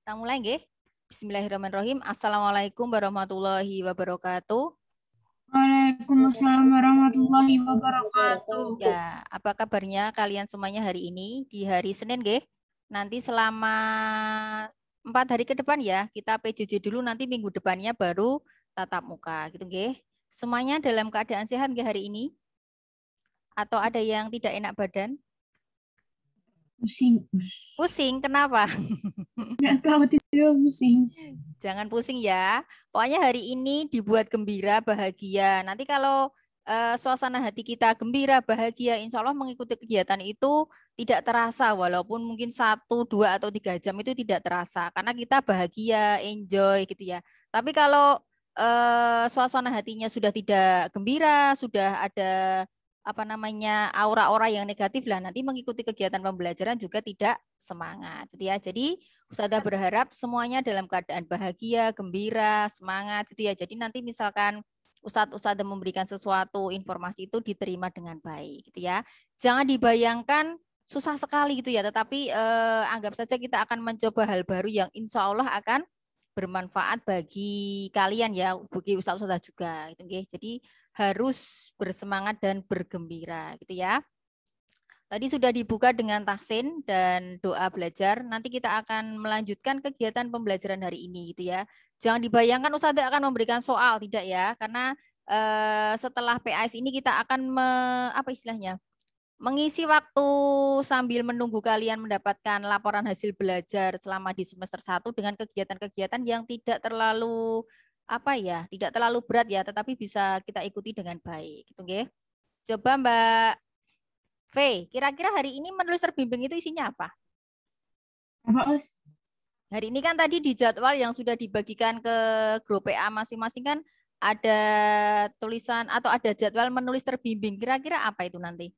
Kita mulai nggih. Bismillahirrahmanirrahim. Assalamualaikum warahmatullahi wabarakatuh. Waalaikumsalam warahmatullahi wabarakatuh. Ya, apa kabarnya kalian semuanya hari ini di hari Senin nggih? Nanti selama 4 hari ke depan ya, kita PJJ dulu, nanti minggu depannya baru tatap muka gitu nggih. Semuanya dalam keadaan sehat nggih hari ini? Atau ada yang tidak enak badan? Pusing. Pusing, kenapa? Nggak tahu tiba-tiba pusing. Jangan pusing ya. Pokoknya hari ini dibuat gembira, bahagia. Nanti kalau suasana hati kita gembira, bahagia, insya Allah mengikuti kegiatan itu tidak terasa. Walaupun mungkin 1, 2, atau 3 jam itu tidak terasa. Karena kita bahagia, enjoy gitu ya. Tapi kalau suasana hatinya sudah tidak gembira, sudah ada apa namanya aura-aura yang negatif lah, nanti mengikuti kegiatan pembelajaran juga tidak semangat gitu ya. Jadi Ustazah berharap semuanya dalam keadaan bahagia, gembira, semangat gitu ya. Jadi nanti misalkan Ustadz memberikan sesuatu informasi itu diterima dengan baik gitu ya. Jangan dibayangkan susah sekali gitu ya, tetapi anggap saja kita akan mencoba hal baru yang insya Allah akan bermanfaat bagi kalian ya, bagi ustaz-ustazah juga gitu nggih. Jadi harus bersemangat dan bergembira gitu ya. Tadi sudah dibuka dengan tahsin dan doa belajar. Nanti kita akan melanjutkan kegiatan pembelajaran hari ini gitu ya. Jangan dibayangkan Ustazah akan memberikan soal, tidak ya. Karena setelah PAS ini kita akan apa istilahnya? Mengisi waktu sambil menunggu kalian mendapatkan laporan hasil belajar selama di semester 1 dengan kegiatan-kegiatan yang tidak terlalu apa ya, tidak terlalu berat ya, tetapi bisa kita ikuti dengan baik gitu nggih. Coba Mbak V, kira-kira hari ini menulis terbimbing itu isinya apa? Apa, Us? Hari ini kan tadi di jadwal yang sudah dibagikan ke grup PA masing-masing kan ada tulisan atau ada jadwal menulis terbimbing. Kira-kira apa itu nanti?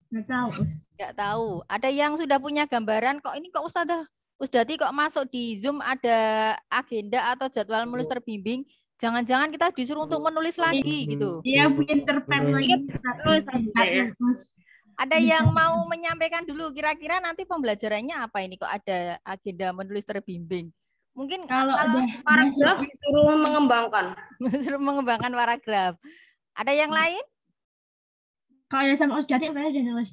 Nggak tahu, Us. Nggak tahu. Ada yang sudah punya gambaran kok ini kok Ustazah Usdati kok masuk di Zoom ada agenda atau jadwal menulis terbimbing. Jangan-jangan kita disuruh untuk menulis lagi gitu. Dia punya cerpen lagi. Ada yang mau menyampaikan dulu kira-kira nanti pembelajarannya apa ini kok ada agenda menulis terbimbing? Mungkin Kalau udah paragraf disuruh mengembangkan. Suruh mengembangkan paragraf. Ada yang lain? kalau udah sama Usdati apa udah nulis.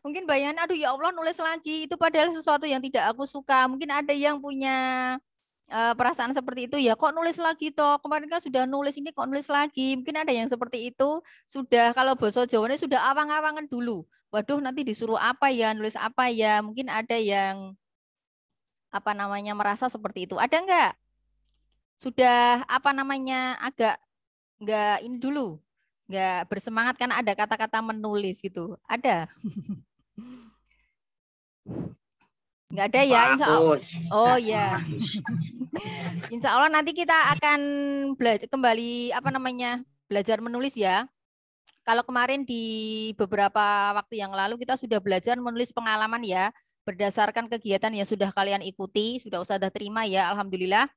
Mungkin bayangan, aduh ya Allah nulis lagi. Itu padahal sesuatu yang tidak aku suka. Mungkin ada yang punya perasaan seperti itu ya. Kok nulis lagi toh? Kemarin kan sudah nulis, ini kok nulis lagi? Mungkin ada yang seperti itu. Sudah kalau bahasa Jawanya sudah awang-awangan dulu. Waduh nanti disuruh apa ya, nulis apa ya? Mungkin ada yang apa namanya merasa seperti itu. Ada enggak? Sudah apa namanya agak enggak ini dulu. Enggak bersemangat karena ada kata-kata menulis gitu. Ada? Enggak ada ya, insya Allah. Oh ya, insya Allah nanti kita akan kembali apa namanya belajar menulis ya. Kalau kemarin di beberapa waktu yang lalu kita sudah belajar menulis pengalaman ya, berdasarkan kegiatan yang sudah kalian ikuti, sudah Ustazah terima ya, alhamdulillah.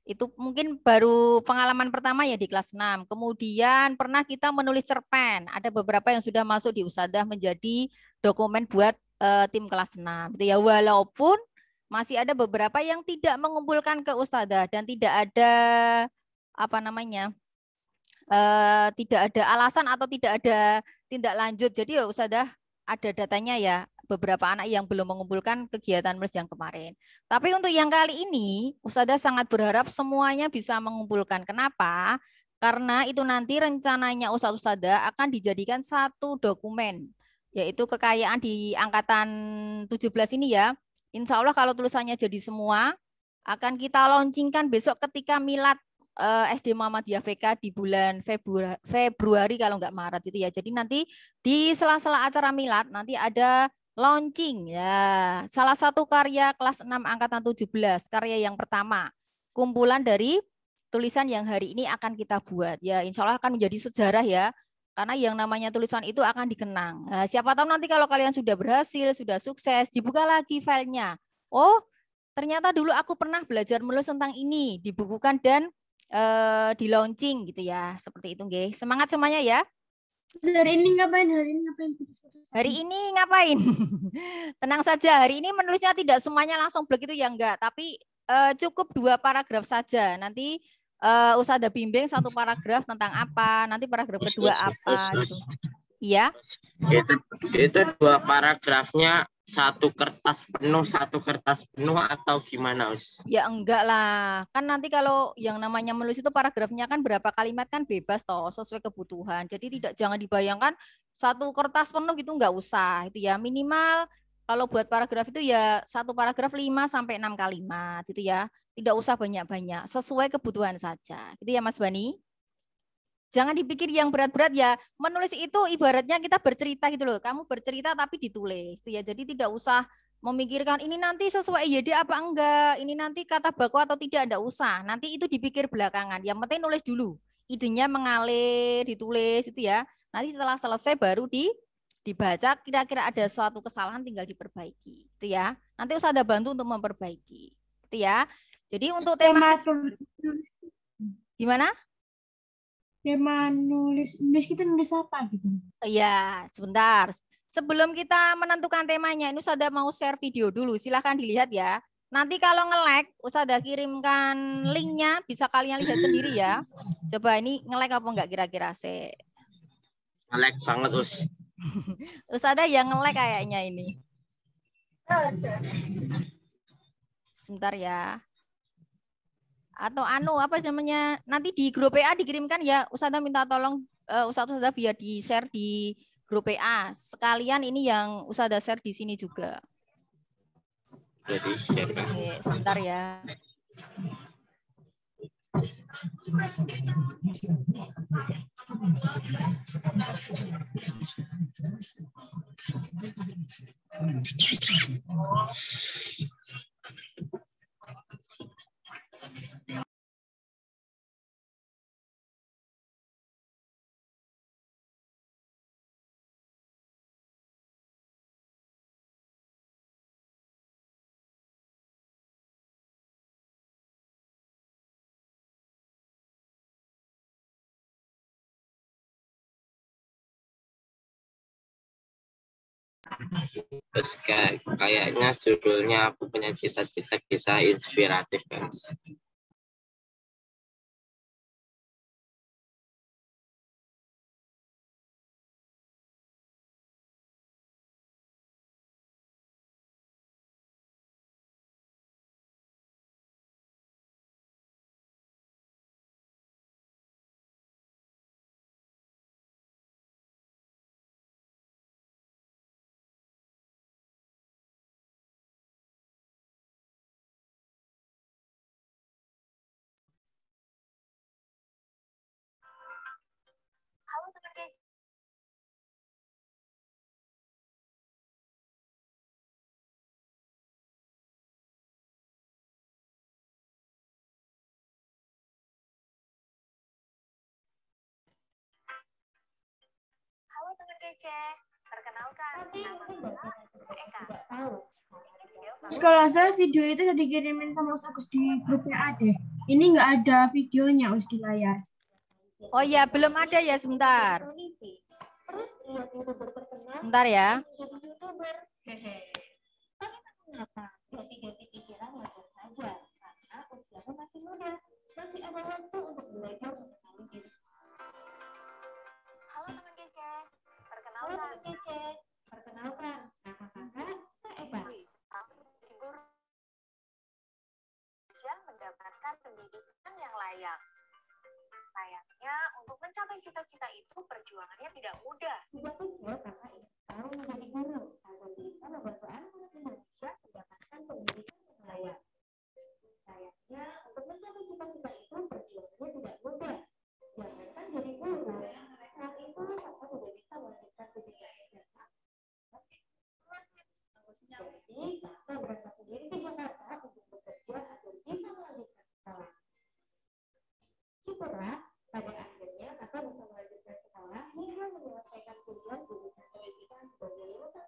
Itu mungkin baru pengalaman pertama ya di kelas 6. Kemudian pernah kita menulis cerpen. Ada beberapa yang sudah masuk di Ustazah menjadi dokumen buat tim kelas 6. Gitu ya. Walaupun masih ada beberapa yang tidak mengumpulkan ke Ustazah dan tidak ada apa namanya? Tidak ada alasan atau tidak ada tindak lanjut. Jadi ya Ustazah ada datanya ya beberapa anak yang belum mengumpulkan kegiatan menulis yang kemarin. Tapi untuk yang kali ini, Ustazah sangat berharap semuanya bisa mengumpulkan. Kenapa? Karena itu nanti rencananya Ustazah akan dijadikan satu dokumen, yaitu kekayaan di angkatan 17 ini ya. Insya Allah kalau tulisannya jadi semua, akan kita launchingkan besok ketika milad SD Muhammadiyah VK di bulan Februari kalau nggak Maret gitu ya. Jadi nanti di sela-sela acara milad nanti ada launching ya. Salah satu karya kelas 6 angkatan 17, karya yang pertama. Kumpulan dari tulisan yang hari ini akan kita buat. Ya, insya Allah akan menjadi sejarah ya. Karena yang namanya tulisan itu akan dikenang. Nah, siapa tahu nanti kalau kalian sudah berhasil, sudah sukses, dibuka lagi filenya. Oh, ternyata dulu aku pernah belajar menulis tentang ini, dibukukan dan di launching gitu ya, seperti itu nggih. Semangat semuanya ya. Hari ini ngapain? Hari ini ngapain? Hari ini ngapain? Tenang saja, hari ini menulisnya tidak semuanya langsung blek itu ya enggak, tapi cukup 2 paragraf saja. Nanti Ustazah bimbing 1 paragraf tentang apa, nanti paragraf kedua apa gitu. Iya. Itu 2 paragrafnya 1 kertas penuh atau gimana, Us? Ya enggak lah. Kan nanti kalau yang namanya menulis itu paragrafnya kan berapa kalimat kan bebas toh, sesuai kebutuhan. Jadi jangan dibayangkan 1 kertas penuh gitu enggak usah. Itu ya minimal kalau buat paragraf itu ya 1 paragraf 5 sampai 6 kalimat gitu ya. Tidak usah banyak-banyak, sesuai kebutuhan saja. Gitu ya Mas Bani. Jangan dipikir yang berat-berat ya. Menulis itu ibaratnya kita bercerita gitu loh. Kamu bercerita tapi ditulis. Ya, jadi tidak usah memikirkan ini nanti sesuai IYD apa enggak. Ini nanti kata baku atau tidak, enggak usah. Nanti itu dipikir belakangan. Yang penting nulis dulu. Idenya mengalir, ditulis itu ya. Nanti setelah selesai baru dibaca kira-kira ada suatu kesalahan tinggal diperbaiki. Itu ya. Nanti usah ada bantu untuk memperbaiki. Itu ya. Jadi untuk tema gimana? Tema nulis kita nulis apa gitu? Iya, sebentar. Sebelum kita menentukan temanya, ini Ustazah mau share video dulu. Silahkan dilihat ya. Nanti kalau nge-lag, Ustazah kirimkan linknya, bisa kalian lihat sendiri ya. Coba ini nge-lag apa enggak kira-kira? Nge-lag banget, Us. Ustazah yang nge-lag kayaknya ini. Sebentar ya. Atau apa namanya, nanti di grup PA dikirimkan ya. Ustazah minta tolong Ustazah biar di-share di grup PA. Sekalian ini yang Ustazah share di sini juga. Jadi share. Oke, sebentar ya. Terus kayaknya judulnya Aku Punya Cita-Cita Kisah Inspiratif, kan? Halo teman kece, perkenalkan nama saya Eka. Terus kalau saya video itu udah dikirimin sama Ustaz di grup PA deh. Ini nggak ada videonya Us di layar. Oh iya, belum ada ya, sebentar. Sebentar ya. Halo teman kece, perkenalkan nama kakak Eka. Guru mendapatkan pendidikan yang layak. Sayangnya, untuk mencapai cita-cita itu perjuangannya tidak mudah. Kakak ingin menjadi guru agar bisa membantu anak-anak Indonesia mendapatkan pendidikan yang layak. Sayangnya, untuk mencapai cita-cita itu perjuangannya tidak mudah. Jangankan jadi guru, saat itu kakak sudah bisa melanjutkan pendidikan SMA. Jadi, kakak berangkat sendiri ke Jakarta untuk bekerja agar bisa melanjutkan sekolah. Syukurlah, pada akhirnya kakak bisa melanjutkan sekolah hingga menyelesaikan kuliah jurusan pendidikan sebagai lulusan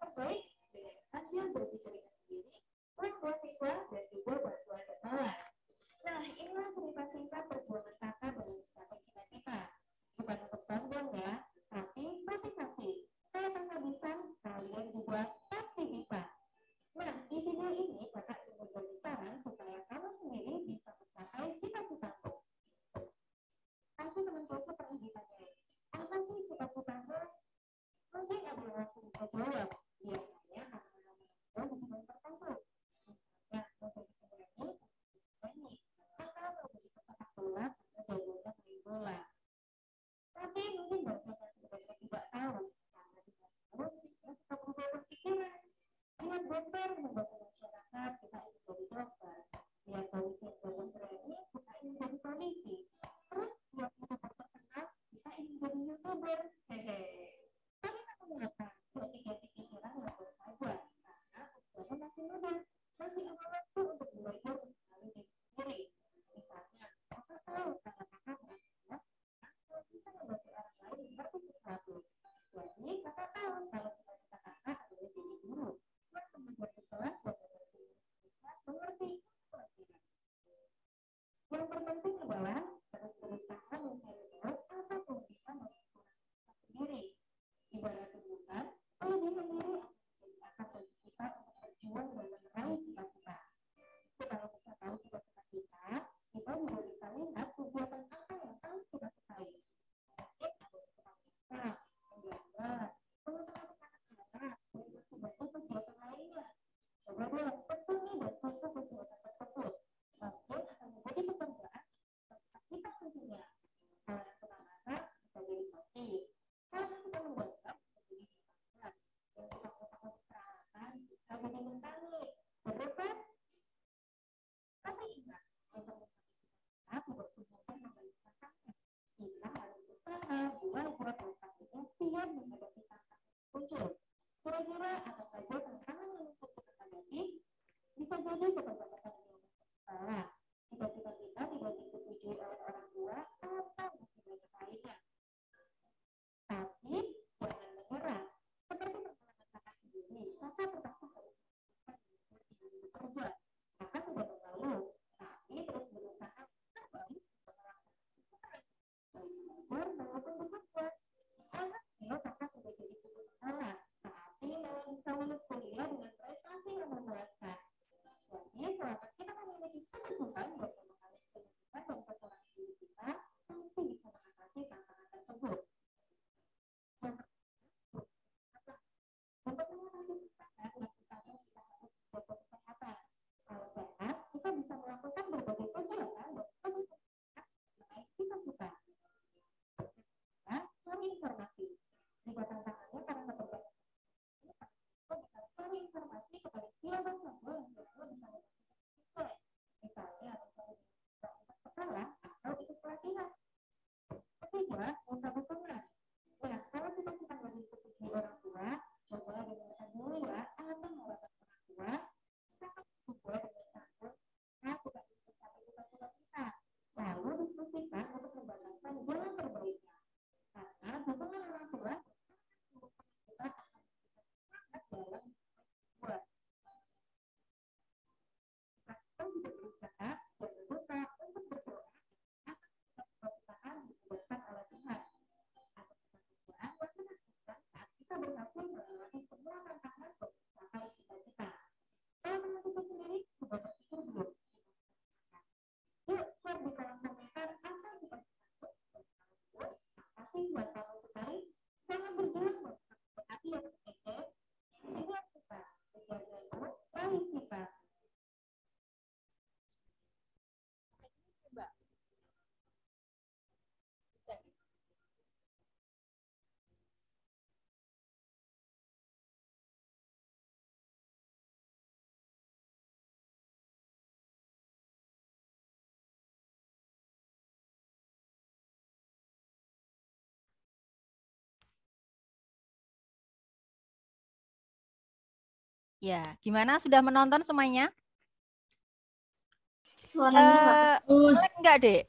Ya, gimana? Sudah menonton semuanya? Suaranya bagus. Melek enggak, Dek?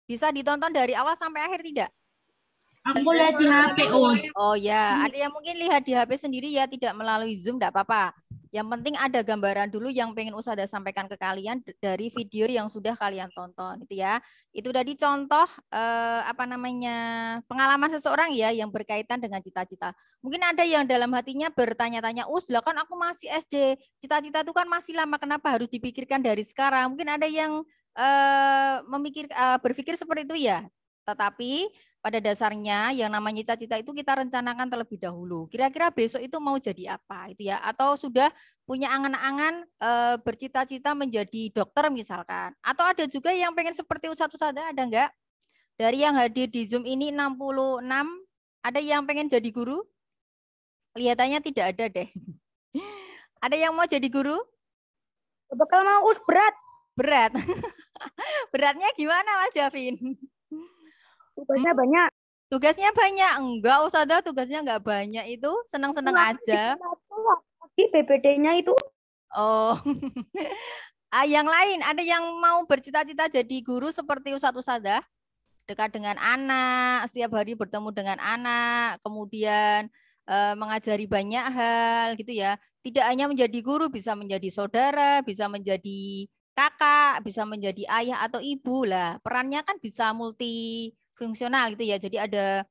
Bisa ditonton dari awal sampai akhir tidak? Aku lihat di HP, Us. Oh ya, ada yang mungkin lihat di HP sendiri ya, tidak melalui Zoom, enggak apa-apa. Yang penting ada gambaran dulu yang pengen Usada sampaikan ke kalian dari video yang sudah kalian tonton, itu ya. Itu tadi contoh pengalaman seseorang ya yang berkaitan dengan cita-cita. Mungkin ada yang dalam hatinya bertanya-tanya, lah kan aku masih SD, cita-cita itu kan masih lama, kenapa harus dipikirkan dari sekarang? Mungkin ada yang berpikir seperti itu ya. Tetapi pada dasarnya yang namanya cita-cita itu kita rencanakan terlebih dahulu. Kira-kira besok itu mau jadi apa itu ya? Atau sudah punya angan-angan bercita-cita menjadi dokter misalkan. Atau ada juga yang pengen seperti Ustadz Usada, ada enggak? Dari yang hadir di Zoom ini 66, ada yang pengen jadi guru? Kelihatannya tidak ada deh. Ada yang mau jadi guru? Bakal mau berat. Berat. Beratnya gimana Mas Davin? Tugasnya banyak. Tugasnya banyak. Enggak, Ustazah, tugasnya enggak banyak itu. Senang-senang aja. PPD-nya itu. Oh. Yang lain, ada yang mau bercita-cita jadi guru seperti Ustazah? Dekat dengan anak, setiap hari bertemu dengan anak, kemudian mengajari banyak hal gitu ya. Tidak hanya menjadi guru, bisa menjadi saudara, bisa menjadi kakak, bisa menjadi ayah atau ibu lah. Perannya kan bisa multifungsional gitu ya. Jadi ada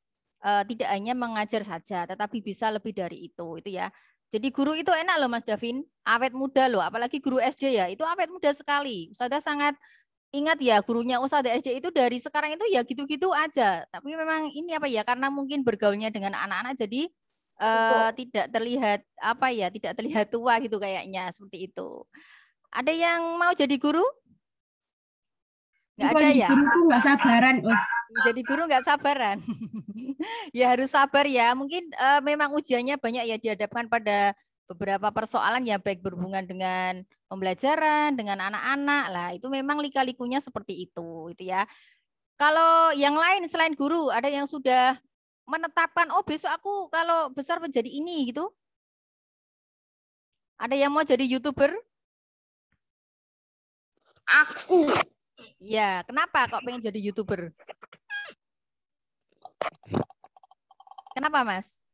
tidak hanya mengajar saja, tetapi bisa lebih dari itu ya. Jadi guru itu enak loh Mas Davin, awet muda loh, apalagi guru SD ya, itu awet muda sekali. Ustazah sangat ingat ya, gurunya Ustazah SD itu dari sekarang itu ya gitu-gitu aja. Tapi memang ini apa ya, karena mungkin bergaulnya dengan anak-anak jadi tidak terlihat apa ya, tidak terlihat tua gitu kayaknya, seperti itu. Ada yang mau jadi guru? Nggak ada ya? Guru tuh nggak sabaran, Us. Jadi guru nggak sabaran. Ya harus sabar ya. Mungkin memang ujiannya banyak ya, dihadapkan pada beberapa persoalan ya, baik berhubungan dengan pembelajaran, dengan anak-anak lah. Itu memang lika-likunya seperti itu ya. Kalau yang lain selain guru, ada yang sudah menetapkan, oh besok aku kalau besar menjadi ini gitu? Ada yang mau jadi YouTuber? Aku. Ya, kenapa kok pengen jadi YouTuber? Kenapa, Mas?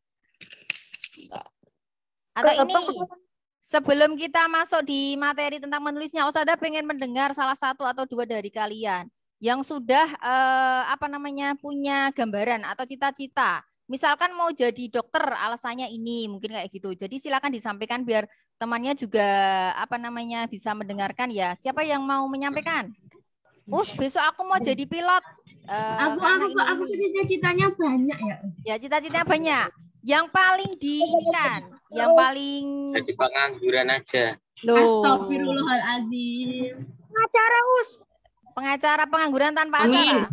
Atau ini, sebelum kita masuk di materi tentang menulisnya, Ustazah pengen mendengar salah satu atau dua dari kalian yang sudah punya gambaran atau cita-cita. Misalkan mau jadi dokter, alasannya ini, mungkin kayak gitu. Jadi silakan disampaikan biar temannya juga bisa mendengarkan ya. Siapa yang mau menyampaikan? Besok aku mau jadi pilot. Aku cita-citanya banyak ya. Ya, cita-citanya banyak. Yang paling diinginkan, yang paling jadi pengangguran aja. Astagfirullahaladzim. Pengacara, Us. Pengacara pengangguran tanpa acara.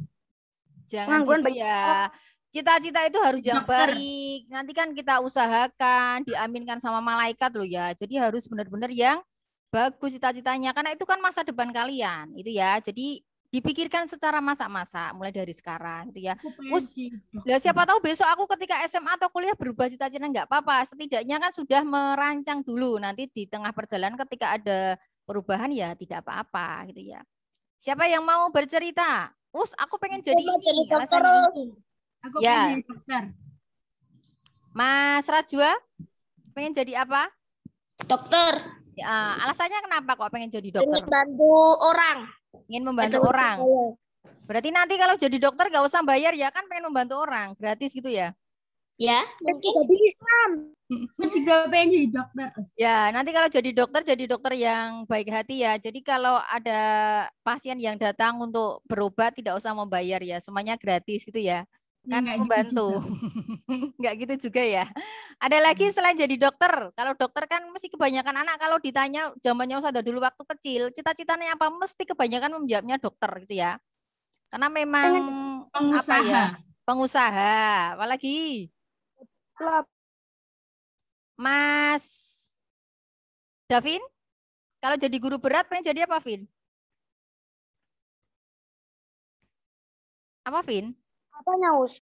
Jangan gitu ya. Cita-cita itu harus yang baik. Nanti kan kita usahakan, diaminkan sama malaikat loh ya. Jadi harus benar-benar yang bagus cita-citanya. Karena itu kan masa depan kalian. Itu ya. Jadi dipikirkan secara masa-masa mulai dari sekarang gitu ya. Siapa tahu besok aku ketika SMA atau kuliah berubah cita-cita nggak apa-apa. Setidaknya kan sudah merancang dulu, nanti di tengah perjalanan ketika ada perubahan ya tidak apa-apa gitu ya. Siapa yang mau bercerita? Aku pengen jadi ini. Dokter. Aku pengen jadi dokter. Mas Rajwa pengen jadi apa? Dokter. Ya, alasannya kenapa kok pengen jadi dokter? Ingin bantu orang. Ingin membantu orang. Berarti nanti kalau jadi dokter gak usah bayar ya, kan pengen membantu orang, gratis gitu ya? Ya, mungkin jadi Islam. Aku juga pengen jadi dokter. Ya, nanti kalau jadi dokter yang baik hati ya. Jadi kalau ada pasien yang datang untuk berobat tidak usah membayar ya, semuanya gratis gitu ya. Kan membantu. Enggak gitu juga ya. Ada lagi selain jadi dokter. Kalau dokter kan mesti kebanyakan anak kalau ditanya zamannya Ustazah dulu waktu kecil, cita-citanya apa? Mesti kebanyakan menjawabnya dokter gitu ya. Karena memang pengusaha. Pengusaha. Apalagi? Mas Davin, kalau jadi guru berat pengen jadi apa, Vin? Apa, Vin? Apanya, Us?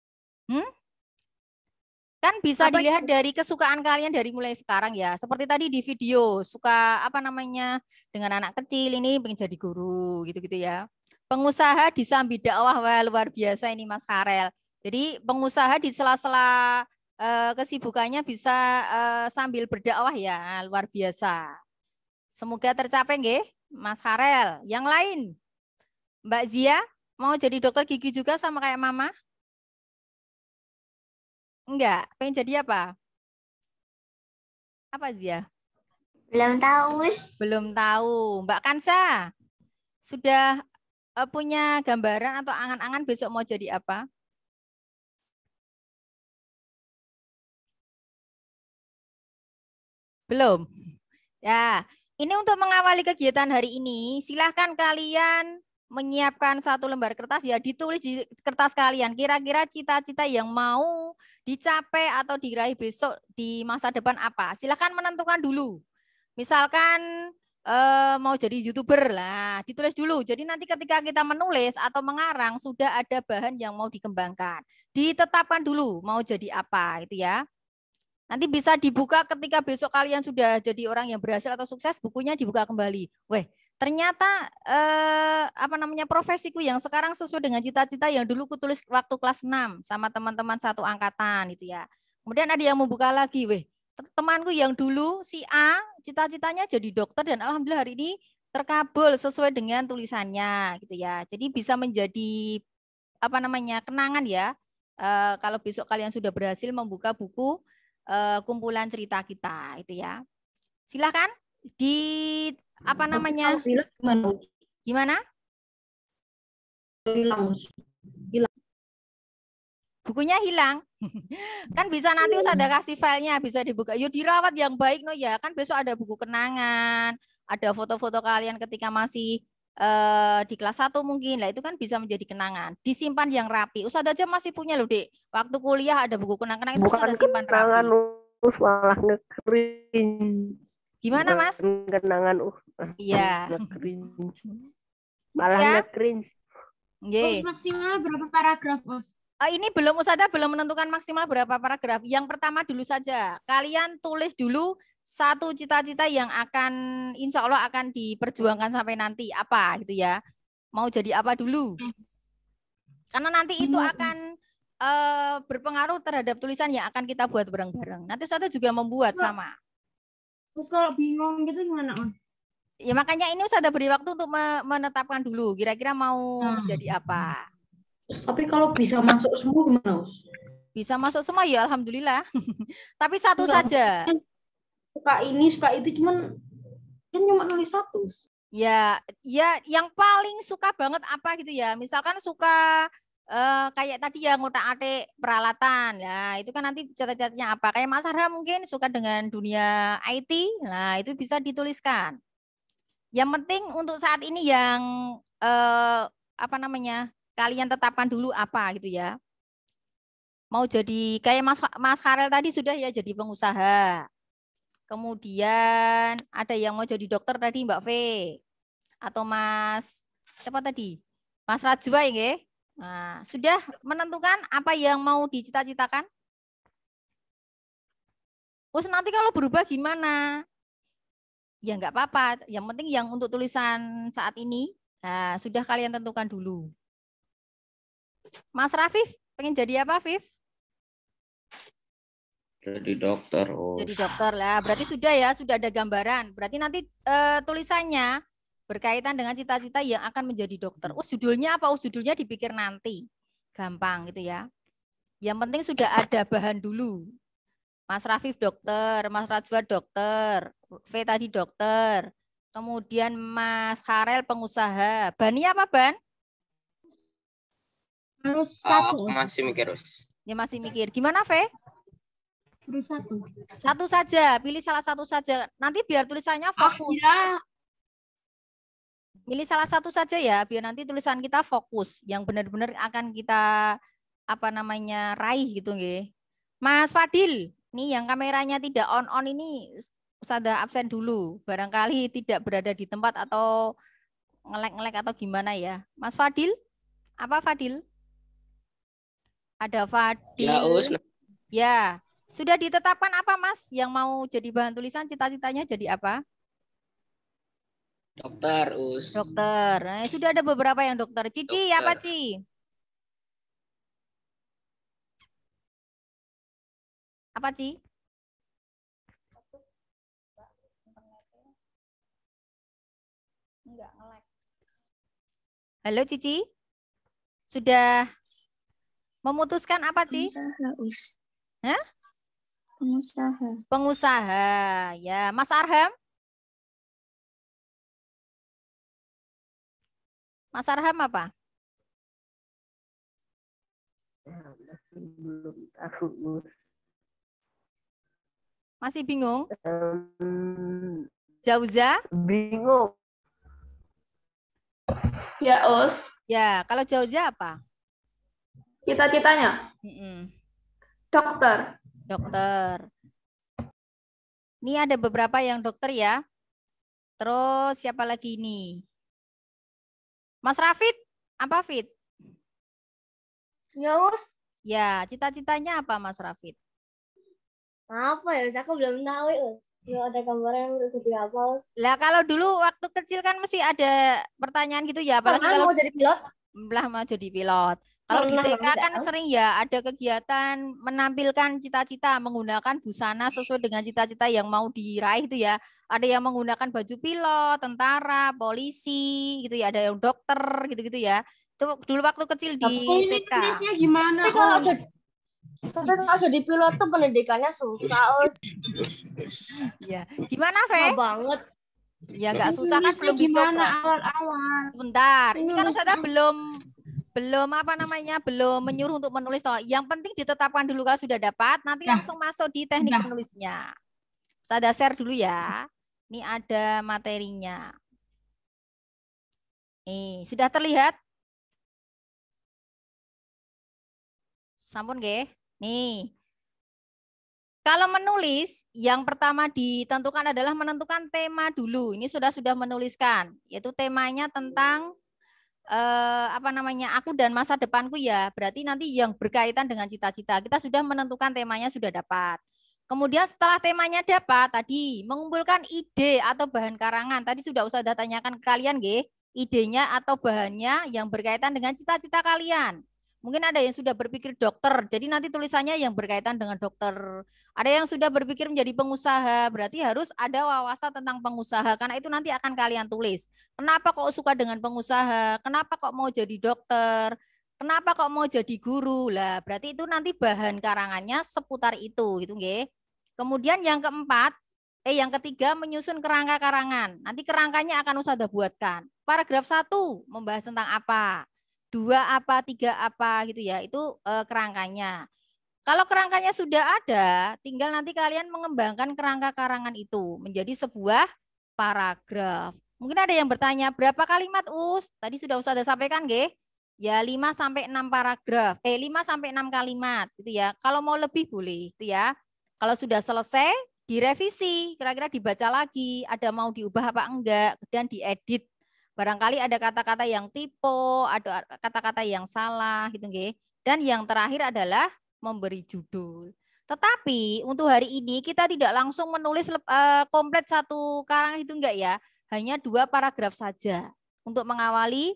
Kan bisa dilihat dari kesukaan kalian dari mulai sekarang ya. Seperti tadi di video, suka dengan anak kecil ini pengen jadi guru gitu-gitu ya. Pengusaha disambi dakwah, wah luar biasa ini Mas Karel. Jadi pengusaha di sela-sela kesibukannya bisa sambil berdakwah ya, luar biasa. Semoga tercapai nggih, Mas Karel. Yang lain, Mbak Zia mau jadi dokter gigi juga sama kayak Mama? Enggak, pengen jadi apa? Apa Zia? Belum tahu. Belum tahu. Mbak Kansa, sudah punya gambaran atau angan-angan besok mau jadi apa? Belum? Ya, ini untuk mengawali kegiatan hari ini, silahkan kalian menyiapkan satu lembar kertas ya, ditulis di kertas kalian kira-kira cita-cita yang mau dicapai atau diraih besok di masa depan apa. Silahkan menentukan dulu. Misalkan mau jadi YouTuber lah, ditulis dulu. Jadi nanti ketika kita menulis atau mengarang sudah ada bahan yang mau dikembangkan. Ditetapkan dulu mau jadi apa itu ya. Nanti bisa dibuka ketika besok kalian sudah jadi orang yang berhasil atau sukses, bukunya dibuka kembali. Weh, ternyata profesiku yang sekarang sesuai dengan cita-cita yang dulu kutulis waktu kelas 6 sama teman-teman satu angkatan itu ya. Kemudian ada yang membuka lagi, weh, temanku yang dulu si A cita-citanya jadi dokter dan alhamdulillah hari ini terkabul sesuai dengan tulisannya gitu ya. Jadi bisa menjadi kenangan ya. Kalau besok kalian sudah berhasil membuka buku kumpulan cerita kita itu ya. Silakan di gimana? Bukunya hilang. Kan bisa nanti ada kasih filenya, bisa dibuka. Yuk dirawat yang baik no ya. Kan besok ada buku kenangan, ada foto-foto kalian ketika masih di kelas 1 mungkin. Lah itu kan bisa menjadi kenangan. Disimpan yang rapi. Ustadz aja masih punya loh, Dek. Waktu kuliah ada buku kenang-kenang itu sudah simpan rapi. Malah nge-cringe. Gimana, Mas? Kenangan iya. Malah nge-cringe. Terus maksimal berapa paragraf, Us? Ini Ustazah belum menentukan maksimal berapa paragraf. Yang pertama dulu saja. Kalian tulis dulu satu cita-cita yang akan insya Allah akan diperjuangkan sampai nanti. Apa gitu ya. Mau jadi apa dulu. Karena nanti itu akan berpengaruh terhadap tulisan yang akan kita buat bareng-bareng. Nanti Ustazah juga membuat sama. Terus kalau bingung gitu gimana, Mas? Ya makanya ini Ustazah beri waktu untuk menetapkan dulu. Kira-kira mau jadi apa. Tapi kalau bisa masuk semua gimana, Us? Bisa masuk semua ya alhamdulillah. Tapi satu saja. Suka ini, suka itu kan cuma nulis satu. Ya yang paling suka banget apa gitu ya. Misalkan suka kayak tadi ya ngutak-atik peralatan. Nah, itu kan nanti cita-citanya apa? Kayak Mas Arha mungkin suka dengan dunia IT. Nah, itu bisa dituliskan. Yang penting untuk saat ini yang kalian tetapkan dulu apa gitu ya. Mau jadi kayak Mas Karel tadi sudah ya jadi pengusaha. Kemudian ada yang mau jadi dokter tadi Mbak V. Atau Mas siapa tadi? Mas Rajwa ya. Nah, sudah menentukan apa yang mau dicita-citakan? Terus nanti kalau berubah gimana? Ya enggak apa-apa. Yang penting yang untuk tulisan saat ini sudah kalian tentukan dulu. Mas Rafif, pengen jadi apa, Fif? Jadi dokter. Jadi dokter lah. Berarti sudah ada gambaran. Berarti nanti tulisannya berkaitan dengan cita-cita yang akan menjadi dokter. Judulnya apa? Judulnya dipikir nanti. Gampang gitu ya. Yang penting sudah ada bahan dulu. Mas Rafif dokter, Mas Rajwa dokter, V tadi dokter. Kemudian Mas Karel pengusaha. Bani apa, Ban? Harus satu. Masih mikir, Us. Ya masih mikir. Gimana, V? Harus satu. Satu saja. Pilih salah satu saja. Nanti biar tulisannya fokus. Ya. Pilih salah satu saja ya. Biar nanti tulisan kita fokus. Yang benar-benar akan kita raih gitu nggih. Mas Fadil, nih yang kameranya tidak on ini Ustazah absen dulu. Barangkali tidak berada di tempat atau ngelek-ngelek atau gimana ya. Mas Fadil? Apa Fadil? Ada Fadil. Ya, Us. Ya. Sudah ditetapkan apa, Mas? Yang mau jadi bahan tulisan cita-citanya jadi apa? Dokter, Us. Dokter. Nah, sudah ada beberapa yang dokter. Cici, dokter. apa Ci? Apa Ci? Enggak nge-lag. Halo Cici? Sudah memutuskan apa Ci? Pengusaha, Us. Hah? Pengusaha. Pengusaha. Ya, Mas Arham? Mas Arham apa? Belum tahu. Masih bingung? Jauza? Bingung. Ya, Us. Ya, kalau Jauza apa? Cita-citanya dokter. Dokter. Ini ada beberapa yang dokter ya. Terus siapa lagi ini? Mas Rafid, apa Fit? Ya, Us. Ya, cita-citanya apa Mas Rafid? Apa ya? Aku belum tahu, Us. Belum ada gambaran untuk jadi apa, Us. Lah kalau dulu waktu kecil kan mesti ada pertanyaan gitu ya, apalagi Pernah kalau mau jadi pilot? mau jadi pilot. Kalau di Pernah, TK Bang, kan tahu. sering ya ada kegiatan menampilkan cita-cita menggunakan busana sesuai dengan cita-cita yang mau diraih itu ya. Ada yang menggunakan baju pilot, tentara, polisi gitu ya, ada yang dokter gitu-gitu ya. Itu dulu waktu kecil di Ini TK. tulisnya gimana? Tapi kalau jadi pilot tuh pendidikannya susah, Us. Ya, gimana, Susah Fe? banget. Ya nggak susah kan, belum gimana dicoba. awal-awal? Sebentar, ini kan Ustazah Nulisnya. belum apa namanya, belum menyuruh untuk menulis toh. Yang penting ditetapkan dulu kalau sudah dapat, nanti Dah. langsung masuk di teknik Dah. penulisnya. Ustazah share dulu ya. Ini ada materinya. Nih, sudah terlihat? Sampun nggih? Nih. Kalau menulis, yang pertama ditentukan adalah menentukan tema dulu. Ini sudah menuliskan, yaitu temanya tentang apa namanya, aku dan masa depanku ya. Berarti nanti yang berkaitan dengan cita-cita. Kita sudah menentukan temanya, sudah dapat. Kemudian setelah temanya dapat, tadi mengumpulkan ide atau bahan karangan. Tadi sudah Ustazah tanyakan ke kalian, nggih, idenya atau bahannya yang berkaitan dengan cita-cita kalian. Mungkin ada yang sudah berpikir dokter, jadi nanti tulisannya yang berkaitan dengan dokter. Ada yang sudah berpikir menjadi pengusaha, berarti harus ada wawasan tentang pengusaha, karena itu nanti akan kalian tulis. Kenapa kok suka dengan pengusaha? Kenapa kok mau jadi dokter? Kenapa kok mau jadi guru? Lah, berarti itu nanti bahan karangannya seputar itu, gitu nggih. Kemudian yang keempat, yang ketiga menyusun kerangka karangan. Nanti kerangkanya akan Ustazah buatkan. Paragraf 1 membahas tentang apa? 2 apa, 3 apa gitu ya. Itu kerangkanya. Kalau kerangkanya sudah ada, tinggal nanti kalian mengembangkan kerangka karangan itu menjadi sebuah paragraf. Mungkin ada yang bertanya, berapa kalimat, Us? Tadi sudah Ustazah sampaikan, nggih? Ya 5 sampai 6 paragraf. 5 sampai 6 kalimat gitu ya. Kalau mau lebih boleh gitu ya. Kalau sudah selesai, direvisi, kira-kira dibaca lagi, ada mau diubah apa enggak, dan diedit. Barangkali ada kata-kata yang typo, ada kata-kata yang salah gitu nggih. Dan yang terakhir adalah memberi judul. Tetapi untuk hari ini kita tidak langsung menulis komplit satu karangan itu enggak ya. Hanya 2 paragraf saja untuk mengawali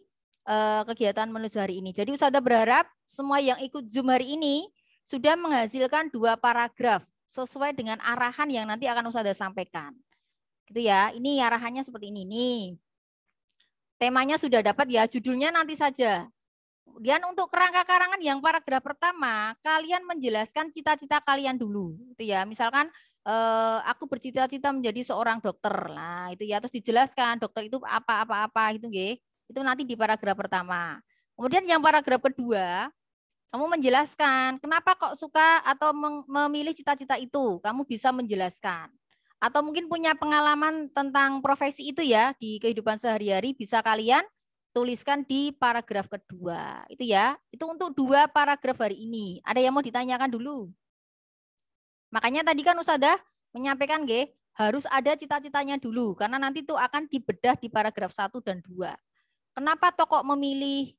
kegiatan menulis hari ini. Jadi Ustazah berharap semua yang ikut Zoom hari ini sudah menghasilkan 2 paragraf sesuai dengan arahan yang nanti akan Ustazah sampaikan. Gitu ya. Ini arahannya seperti ini nih. Temanya sudah dapat ya, judulnya nanti saja. Kemudian untuk kerangka karangan yang paragraf pertama, kalian menjelaskan cita-cita kalian dulu. Itu ya, misalkan aku bercita-cita menjadi seorang dokter. Nah, itu ya, terus dijelaskan dokter itu apa gitu nggih. Itu nanti di paragraf pertama. Kemudian yang paragraf kedua, kamu menjelaskan kenapa kok suka atau memilih cita-cita itu. Kamu bisa menjelaskan. Atau mungkin punya pengalaman tentang profesi itu ya di kehidupan sehari-hari, bisa kalian tuliskan di paragraf kedua. Itu ya, itu untuk 2 paragraf hari ini. Ada yang mau ditanyakan dulu? Makanya tadi kan Ustazah menyampaikan nggih, harus ada cita-citanya dulu karena nanti itu akan dibedah di paragraf 1 dan 2. Kenapa toh kok memilih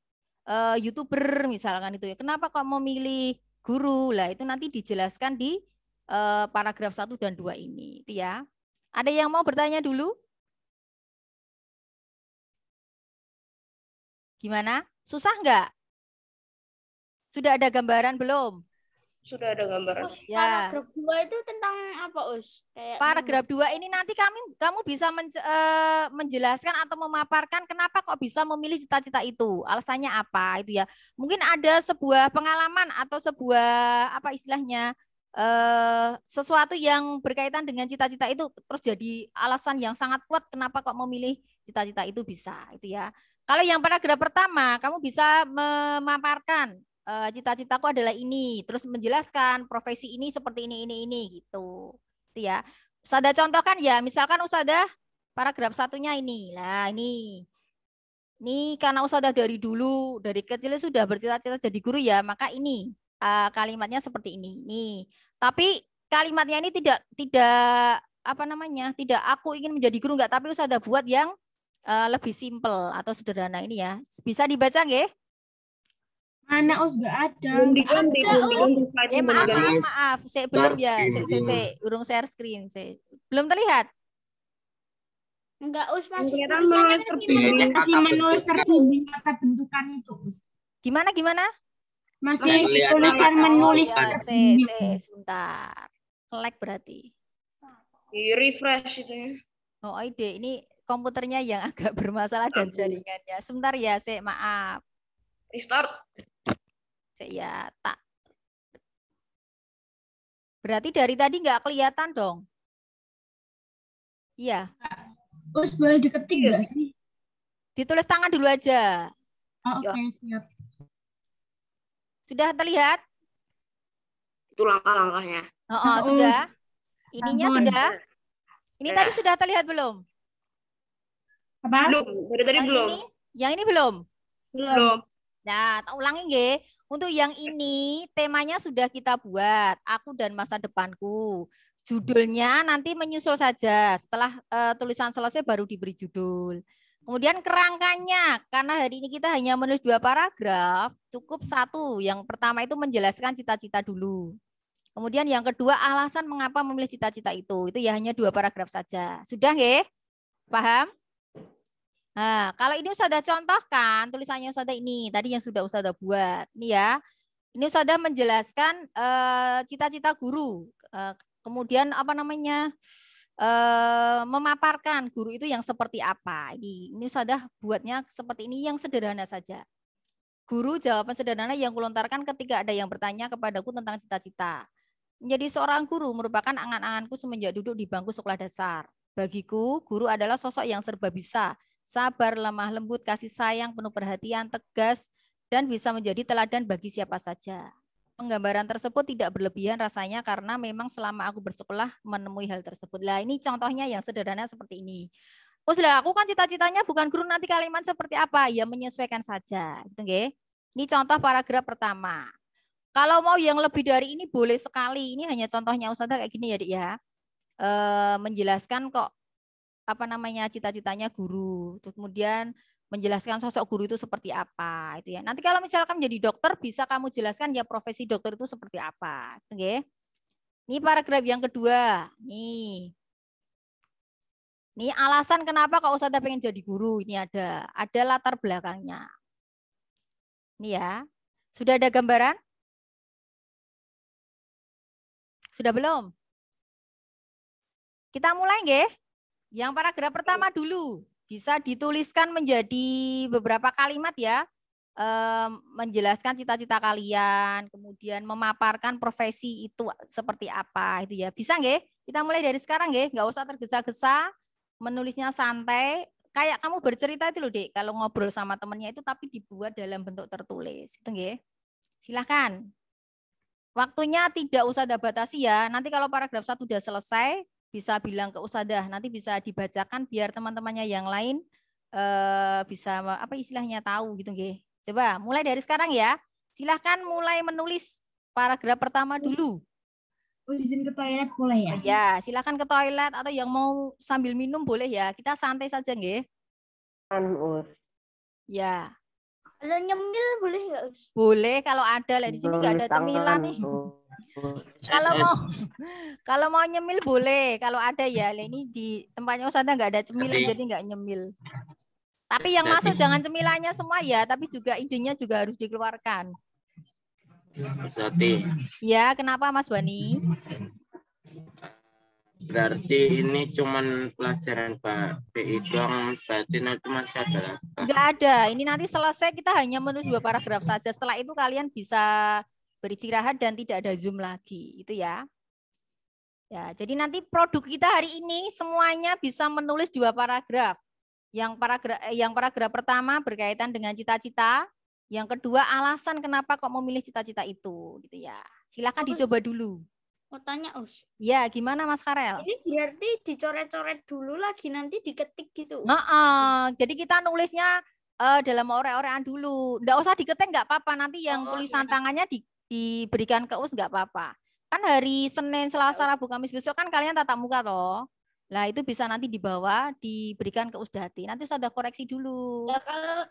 YouTuber misalkan itu ya? Kenapa kok memilih guru? Lah itu nanti dijelaskan di paragraf 1 dan 2 ini. Itu ya. Ada yang mau bertanya dulu? Gimana? Susah enggak? Sudah ada gambaran belum? Sudah ada gambaran. Ya. Paragraf 2 itu tentang apa, Us? Kayak Paragraf 2 ini nanti kamu bisa menjelaskan atau memaparkan kenapa kok bisa memilih cita-cita itu. Alasannya apa itu ya. Mungkin ada sebuah pengalaman atau sebuah apa istilahnya sesuatu yang berkaitan dengan cita-cita itu terus jadi alasan yang sangat kuat kenapa kok memilih cita-cita itu bisa itu ya. Kalau yang paragraf pertama kamu bisa memaparkan cita-citaku adalah ini, terus menjelaskan profesi ini seperti ini gitu. Itu ya. Ustazah contohkan ya, misalkan Ustazah paragraf 1-nya ini. Lah ini karena Ustazah dari dulu dari kecil sudah bercita-cita jadi guru ya, maka ini kalimatnya seperti ini. Nih. Tapi kalimatnya ini tidak apa namanya, tidak aku ingin menjadi guru enggak, tapi Ustazah buat yang lebih simpel atau sederhana ini ya. Bisa dibaca nggih? Mana Us nggak ada. Maaf. Saya belum ya. Saya urung share screen. Belum terlihat. Enggak, Us masih masih menulis terbimbing kata bentukan itu. Gimana? Masih tulisan menulis ya, sebentar. Select berarti. Refresh itu ya. Oh, ide ini komputernya yang agak bermasalah dan jaringannya. Sebentar ya, maaf. Restart. Ya, tak. Berarti dari tadi nggak kelihatan dong? Iya. Us boleh diketik nggak sih? Ditulis tangan dulu aja. Oh, oke, siap. Sudah terlihat? Itu langkah-langkahnya. Sudah. Ininya sudah. Ini tadi sudah terlihat belum? Apa? Belum. Dari tadi belum. Yang ini belum? Belum. Nah, tak ulangi nggih. Untuk yang ini temanya sudah kita buat, aku dan masa depanku. Judulnya nanti menyusul saja. Setelah tulisan selesai baru diberi judul. Kemudian kerangkanya, karena hari ini kita hanya menulis 2 paragraf, cukup 1. Yang pertama itu menjelaskan cita-cita dulu. Kemudian yang kedua alasan mengapa memilih cita-cita itu. Itu ya hanya 2 paragraf saja. Sudah nggih? Paham? Nah, kalau ini Ustazah contohkan tulisannya Ustazah ini tadi yang sudah Ustazah buat. Ini ya. Ini Ustazah menjelaskan cita-cita guru. Kemudian apa namanya? Memaparkan guru itu yang seperti apa. Ini Ustazah buatnya seperti ini yang sederhana saja. Guru jawaban sederhana yang kulontarkan ketika ada yang bertanya kepadaku tentang cita-cita. Menjadi seorang guru merupakan angan-anganku semenjak duduk di bangku sekolah dasar. Bagiku, guru adalah sosok yang serba bisa. Sabar, lemah lembut, kasih sayang, penuh perhatian, tegas, dan bisa menjadi teladan bagi siapa saja. Penggambaran tersebut tidak berlebihan rasanya karena memang selama aku bersekolah menemui hal tersebut. Lah ini contohnya yang sederhana seperti ini. Oh sudah, aku kan cita-citanya bukan guru, nanti kalimat seperti apa? Ya menyesuaikan saja. Gitu, okay? Ini contoh paragraf pertama. Kalau mau yang lebih dari ini boleh sekali. Ini hanya contohnya Ustazah kayak gini ya, Dik ya. Menjelaskan kok apa namanya cita-citanya guru, terus kemudian menjelaskan sosok guru itu seperti apa itu ya. Nanti kalau misalkan menjadi dokter bisa kamu jelaskan ya profesi dokter itu seperti apa. Oke. Ini paragraf yang kedua. Nih. Ini alasan kenapa kok Ustazah pengen jadi guru, ini ada latar belakangnya. Ini ya. Sudah ada gambaran? Sudah belum? Kita mulai nggih? Yang paragraf pertama dulu bisa dituliskan menjadi beberapa kalimat ya, menjelaskan cita-cita kalian, kemudian memaparkan profesi itu seperti apa itu ya. Bisa nggih? Kita mulai dari sekarang nggih, nggak usah tergesa-gesa, menulisnya santai, kayak kamu bercerita itu loh Dek, kalau ngobrol sama temennya itu tapi dibuat dalam bentuk tertulis, itu nggih. Silahkan. Waktunya tidak usah dibatasi ya. Nanti kalau paragraf 1 sudah selesai, bisa bilang ke Ustazah, nanti bisa dibacakan biar teman-temannya yang lain bisa apa istilahnya tahu gitu nggih. Coba mulai dari sekarang ya. Silahkan mulai menulis paragraf pertama dulu. Izin ke toilet boleh ya? Ya, silahkan ke toilet atau yang mau sambil minum boleh ya. Kita santai saja nggih. Ya. Kalau nyemil boleh nggak? Boleh kalau ada lah, di sini nggak ada cemilan nih. Kalau mau nyemil boleh, kalau ada ya. Ini di tempatnya Ustazah nggak ada cemilan jadi nggak nyemil. Tapi yang masuk jangan cemilannya semua ya, tapi juga idenya juga harus dikeluarkan. Ya, kenapa Mas Bani? Berarti ini cuman pelajaran PI doang, berarti nanti masih ada. Nggak ada. Ini nanti selesai kita hanya menulis 2 paragraf saja. Setelah itu kalian bisa beristirahat dan tidak ada Zoom lagi, itu ya. Ya, jadi nanti produk kita hari ini semuanya bisa menulis 2 paragraf. Yang paragraf pertama berkaitan dengan cita-cita, yang kedua alasan kenapa kok memilih cita-cita itu, gitu ya. Silakan dicoba dulu. Mau tanya Us. Ya, gimana Mas Karel? Ini berarti dicoret-coret dulu lagi nanti diketik gitu. Jadi kita nulisnya dalam ore-orean dulu. Nggak usah diketik nggak apa-apa. Nanti yang tulisan tangannya diberikan ke Us nggak apa-apa. kan hari Senin, Selasa, Rabu, Kamis besok kan kalian tatap muka toh. Lah itu bisa nanti dibawa, diberikan ke Usdati. Nanti sudah koreksi dulu. Ya kalau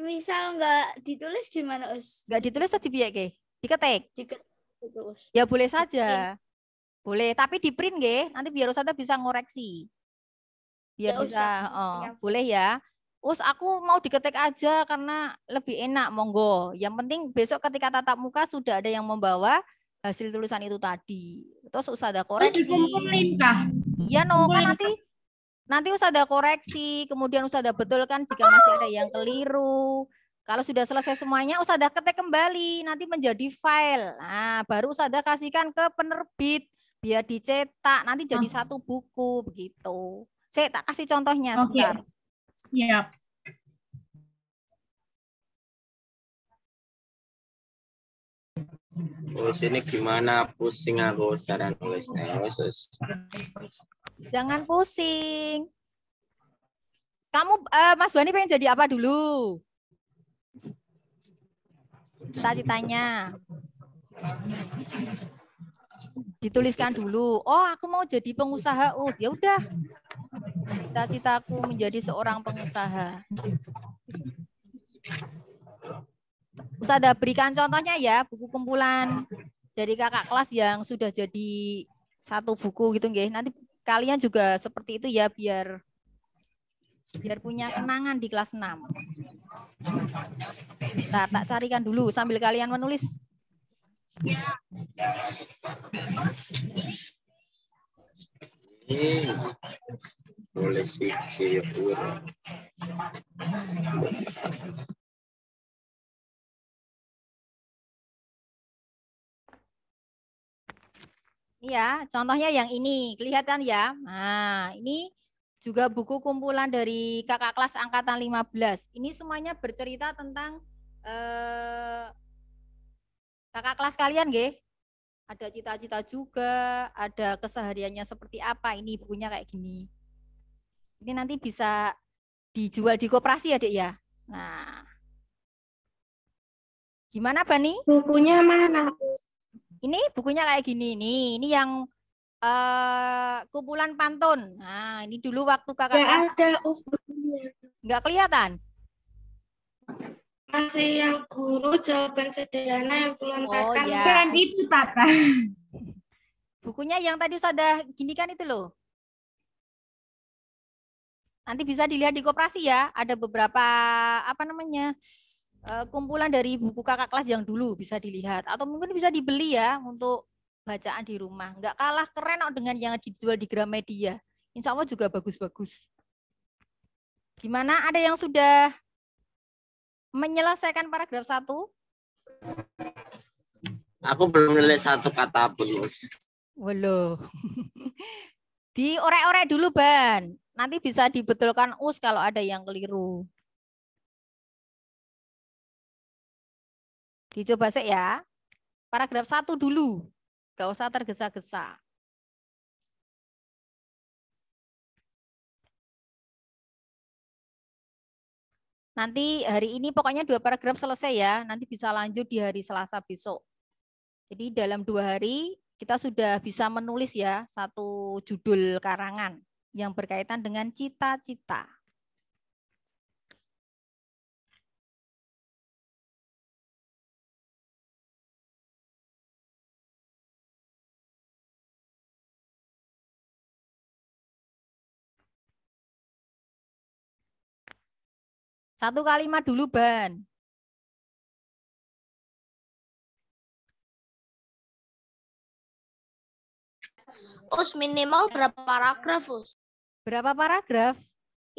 misal nggak ditulis gimana, Us? Nggak ditulis tadi piye ke? Diketik. Terus. Ya boleh saja. Boleh, tapi di print nggih. Nanti biar Ustazah bisa ngoreksi. Biar Ya, bisa, usah. boleh ya. Us, aku mau diketik aja karena lebih enak, monggo. Yang penting besok ketika tatap muka sudah ada yang membawa hasil tulisan itu tadi. Terus Ustazah koreksi. Dikumpulin kah? Iya no, kan nanti Ustazah koreksi, kemudian Ustazah betulkan jika masih ada yang keliru. Kalau sudah selesai semuanya, Ustazah ketik kembali, nanti menjadi file. Nah, baru Ustazah kasihkan ke penerbit, biar dicetak, nanti jadi satu buku, begitu. Saya tak kasih contohnya sebentar. Siap. Ini gimana, pusing aku cara nulisnya. Jangan pusing. Kamu, Mas Bani pengen jadi apa dulu? Cita-citanya. Dituliskan dulu. Oh, aku mau jadi pengusaha. Ya udah. Cita-citaku menjadi seorang pengusaha. Ustazah berikan contohnya ya, buku kumpulan dari kakak kelas yang sudah jadi satu buku gitu nggih. Nanti kalian juga seperti itu ya, biar punya kenangan di kelas 6. Nah, tak carikan dulu sambil kalian menulis. Boleh sih. Iya, contohnya yang ini, kelihatan ya. Nah, ini juga buku kumpulan dari kakak kelas angkatan 15. Ini semuanya bercerita tentang kakak kelas kalian, nggih. Ada cita-cita juga, ada kesehariannya seperti apa. Ini bukunya kayak gini. Ini nanti bisa dijual di koperasi ya, Dek ya. Nah, gimana, Bani? Bukunya mana? Ini bukunya kayak gini nih. Ini yang kumpulan pantun. Nah, ini dulu waktu kakak kelas. Ada Nggak kelihatan? masih yang guru jawaban sederhana yang kulontarkan. Oh ya. Kan itu Tata. Bukunya yang tadi sudah gini kan itu loh. Nanti bisa dilihat di koperasi ya. Ada beberapa kumpulan dari buku kakak kelas yang dulu bisa dilihat. Atau mungkin bisa dibeli ya untuk bacaan di rumah. Nggak kalah keren dengan yang dijual di Gramedia. Insya Allah juga bagus-bagus. Gimana? Ada yang sudah menyelesaikan paragraf 1? Aku belum nulis satu kata pun. Waduh. Diorek-orek dulu, Ban. Nanti bisa dibetulkan Us kalau ada yang keliru. Dicoba sih ya. Paragraf 1 dulu. Gak usah tergesa-gesa. Nanti hari ini pokoknya 2 paragraf selesai ya. Nanti bisa lanjut di hari Selasa besok. Jadi dalam 2 hari kita sudah bisa menulis ya satu judul karangan yang berkaitan dengan cita-cita. Satu kalimat dulu, Ban. Us minimal berapa paragraf, Us? Berapa paragraf?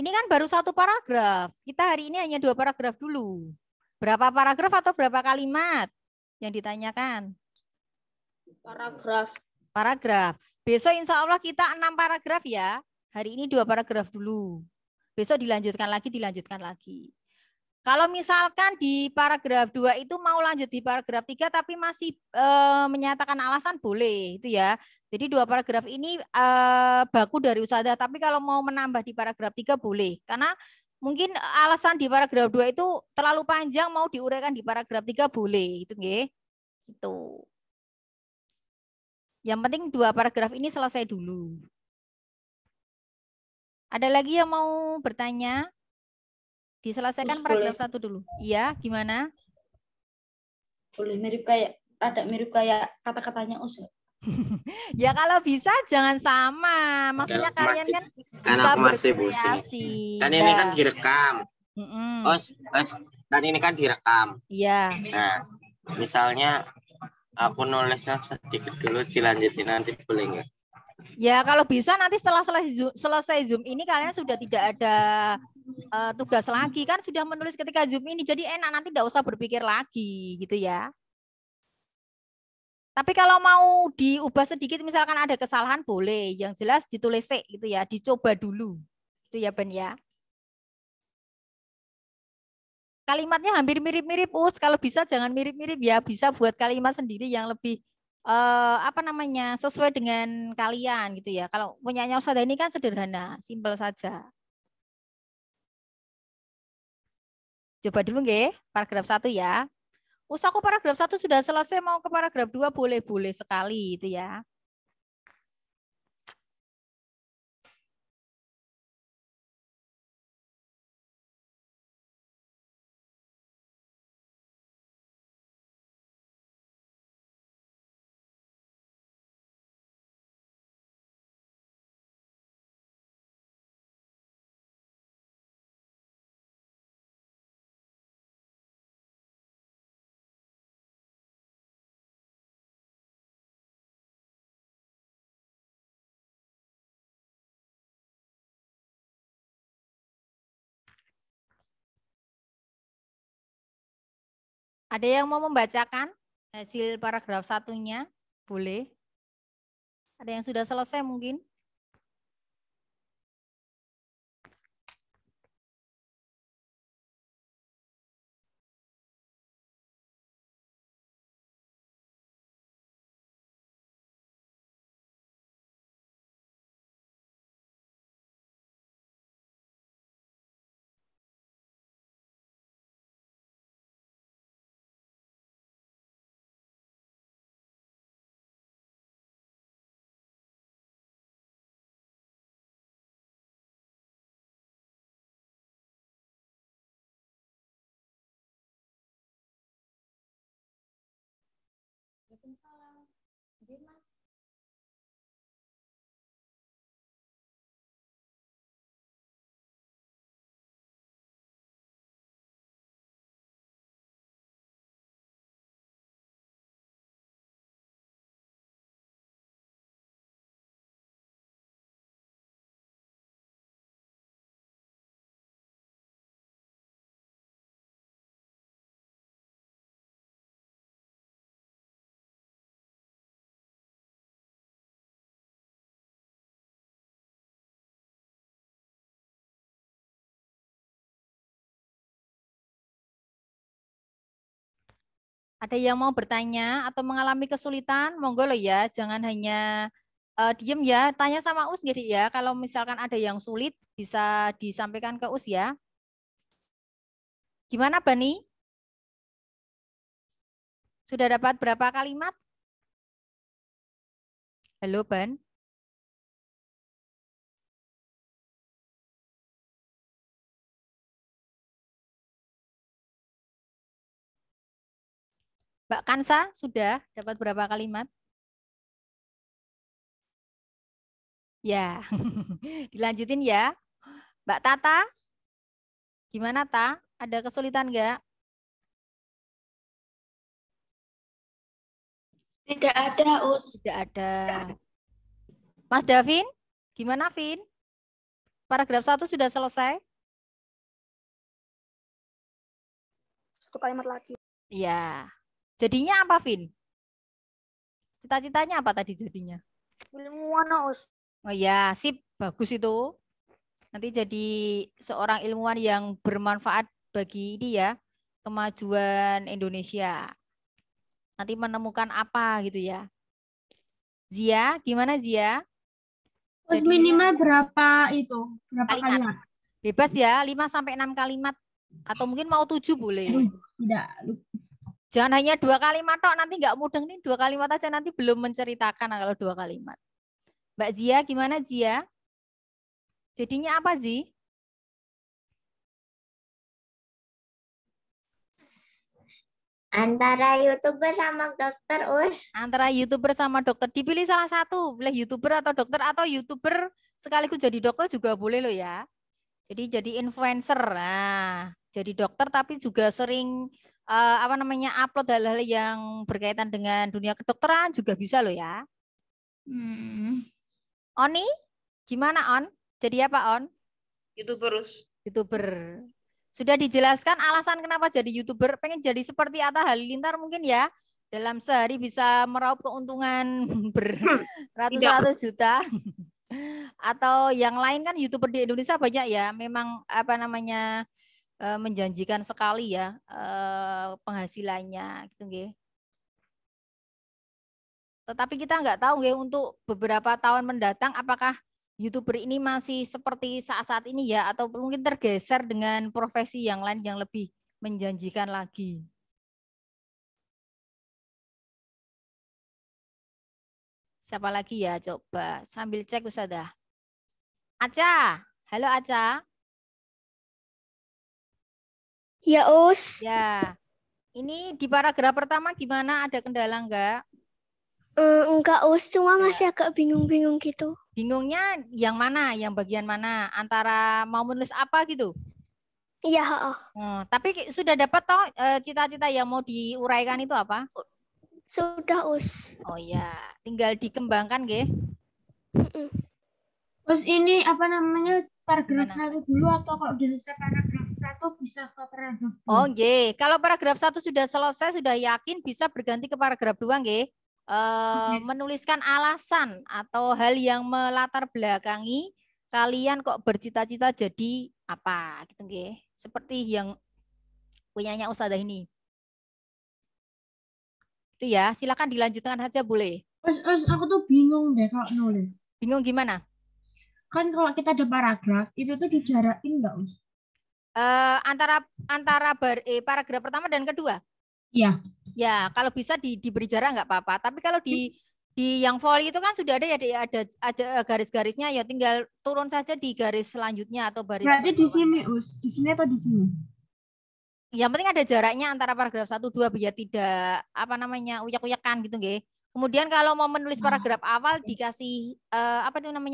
Ini kan baru 1 paragraf. Kita hari ini hanya 2 paragraf dulu. Berapa paragraf atau berapa kalimat yang ditanyakan? Paragraf. Paragraf. Besok insya Allah kita 6 paragraf ya. Hari ini 2 paragraf dulu. Besok dilanjutkan lagi. Kalau misalkan di paragraf 2 itu mau lanjut di paragraf 3 tapi masih menyatakan alasan boleh itu ya. Jadi 2 paragraf ini baku dari Ustazah, tapi kalau mau menambah di paragraf 3 boleh. Karena mungkin alasan di paragraf 2 itu terlalu panjang, mau diuraikan di paragraf 3 boleh. Itu nggih. Gitu. Yang penting 2 paragraf ini selesai dulu. Ada lagi yang mau bertanya? Diselesaikan paragraf 1 dulu. Iya, gimana? Boleh mirip kayak kata-katanya Us. Ya kalau bisa jangan sama. Maksudnya kalian kan bisa masih berkreasi. Kan ini kan direkam. Mm-mm. Kan ini kan direkam. Iya. Nah, misalnya aku nulisnya sedikit dulu, dilanjutin nanti boleh nggak? Ya kalau bisa nanti setelah selesai Zoom ini kalian sudah tidak ada tugas lagi, kan sudah menulis ketika Zoom ini, jadi enak, nanti tidak usah berpikir lagi gitu ya. Tapi kalau mau diubah sedikit, misalkan ada kesalahan boleh, yang jelas ditulis gitu ya, dicoba dulu gitu ya Ben ya. Kalimatnya hampir mirip-mirip Us, kalau bisa jangan mirip-mirip ya, bisa buat kalimat sendiri yang lebih sesuai dengan kalian gitu ya. Kalau punyanya Ustazah ini kan sederhana, simpel saja. Coba dulu nggih, paragraf 1 ya. Aku paragraf 1 sudah selesai, mau ke paragraf 2 boleh-boleh sekali itu ya. Ada yang mau membacakan hasil paragraf 1-nya? Boleh. Ada yang sudah selesai mungkin? Waalaikumsalam. Mas. Ada yang mau bertanya atau mengalami kesulitan? Monggo loh ya, jangan hanya diem ya. Tanya sama Us jadi ya. Kalau misalkan ada yang sulit bisa disampaikan ke Us ya. Gimana Bani? Sudah dapat berapa kalimat? Halo Ban. Mbak Kansa sudah dapat berapa kalimat? Ya, dilanjutin ya. Mbak Tata, gimana Ta? Ada kesulitan nggak? Tidak ada, Us. Tidak ada. Mas Davin, gimana Vin? Paragraf 1 sudah selesai? 1 kalimat lagi. Ya. Jadinya apa, Vin? Cita-citanya apa tadi jadinya? Ilmuwan, Us. Oh ya, sip. Bagus itu. Nanti jadi seorang ilmuwan yang bermanfaat bagi ini ya, kemajuan Indonesia. Nanti menemukan apa gitu ya. Zia, gimana Zia? Us minimal berapa itu? Berapa kalimat? Bebas ya, 5 sampai 6 kalimat. Atau mungkin mau 7 boleh. Tidak. Jangan hanya 2 kalimat tok, nanti nggak mudeng nih 2 kalimat aja, nanti belum menceritakan kalau 2 kalimat. Mbak Zia, gimana Zia? Jadinya apa sih? Antara YouTuber sama dokter, Us. Antara YouTuber sama dokter, dipilih salah satu, boleh YouTuber atau dokter, atau YouTuber sekaligus jadi dokter juga boleh loh ya. Jadi influencer. Nah, jadi dokter tapi juga sering upload hal-hal yang berkaitan dengan dunia kedokteran juga bisa loh ya. Oni, gimana On? Jadi apa On? YouTuber. YouTuber. Sudah dijelaskan alasan kenapa jadi YouTuber, pengen jadi seperti Atta Halilintar mungkin ya. Dalam sehari bisa meraup keuntungan beratus-ratus juta. Atau yang lain kan YouTuber di Indonesia banyak ya. Memang menjanjikan sekali ya penghasilannya gitu nggih. Tetapi kita nggak tahu nggih untuk beberapa tahun mendatang apakah YouTuber ini masih seperti saat-saat ini ya, atau mungkin tergeser dengan profesi yang lain yang lebih menjanjikan lagi. Siapa lagi ya? Coba sambil cek Ustazah. Aca, halo Aca. Ya, Us. Ya, ini di paragraf pertama gimana? Ada kendala enggak? Enggak, Us. Cuma masih agak bingung-bingung gitu. Bingungnya yang mana? Yang bagian mana? Antara mau menulis apa gitu? Iya, tapi sudah dapat toh cita-cita yang mau diuraikan itu apa? Sudah, Us. Oh ya, tinggal dikembangkan nggih. Terus ini apa namanya paragraf 1 dulu atau kalau udah selesai paragraf 1 bisa ke paragraf 2? Oh nggih, kalau paragraf 1 sudah selesai, sudah yakin bisa berganti ke paragraf 2 nggih. Menuliskan alasan atau hal yang melatar belakangi kalian kok bercita-cita jadi apa gitu nggih. Seperti yang punyanya Ustazah ini. Itu ya, silakan dilanjutkan saja boleh. Aku tuh bingung deh kalau nulis. Bingung gimana? Kan kalau kita ada paragraf itu tuh dijarakin nggak, Us? Antara paragraf pertama dan kedua. Iya. Ya, kalau bisa diberi jarak nggak apa-apa. Tapi kalau di yang volley itu kan sudah ada ya, ada garis-garisnya, ya tinggal turun saja di garis selanjutnya atau baris. Berarti di sini, Us. Di sini atau di sini? Yang penting ada jaraknya antara paragraf 1 2 biar tidak uyak-uyakan gitu nggih. Kemudian kalau mau menulis paragraf awal dikasih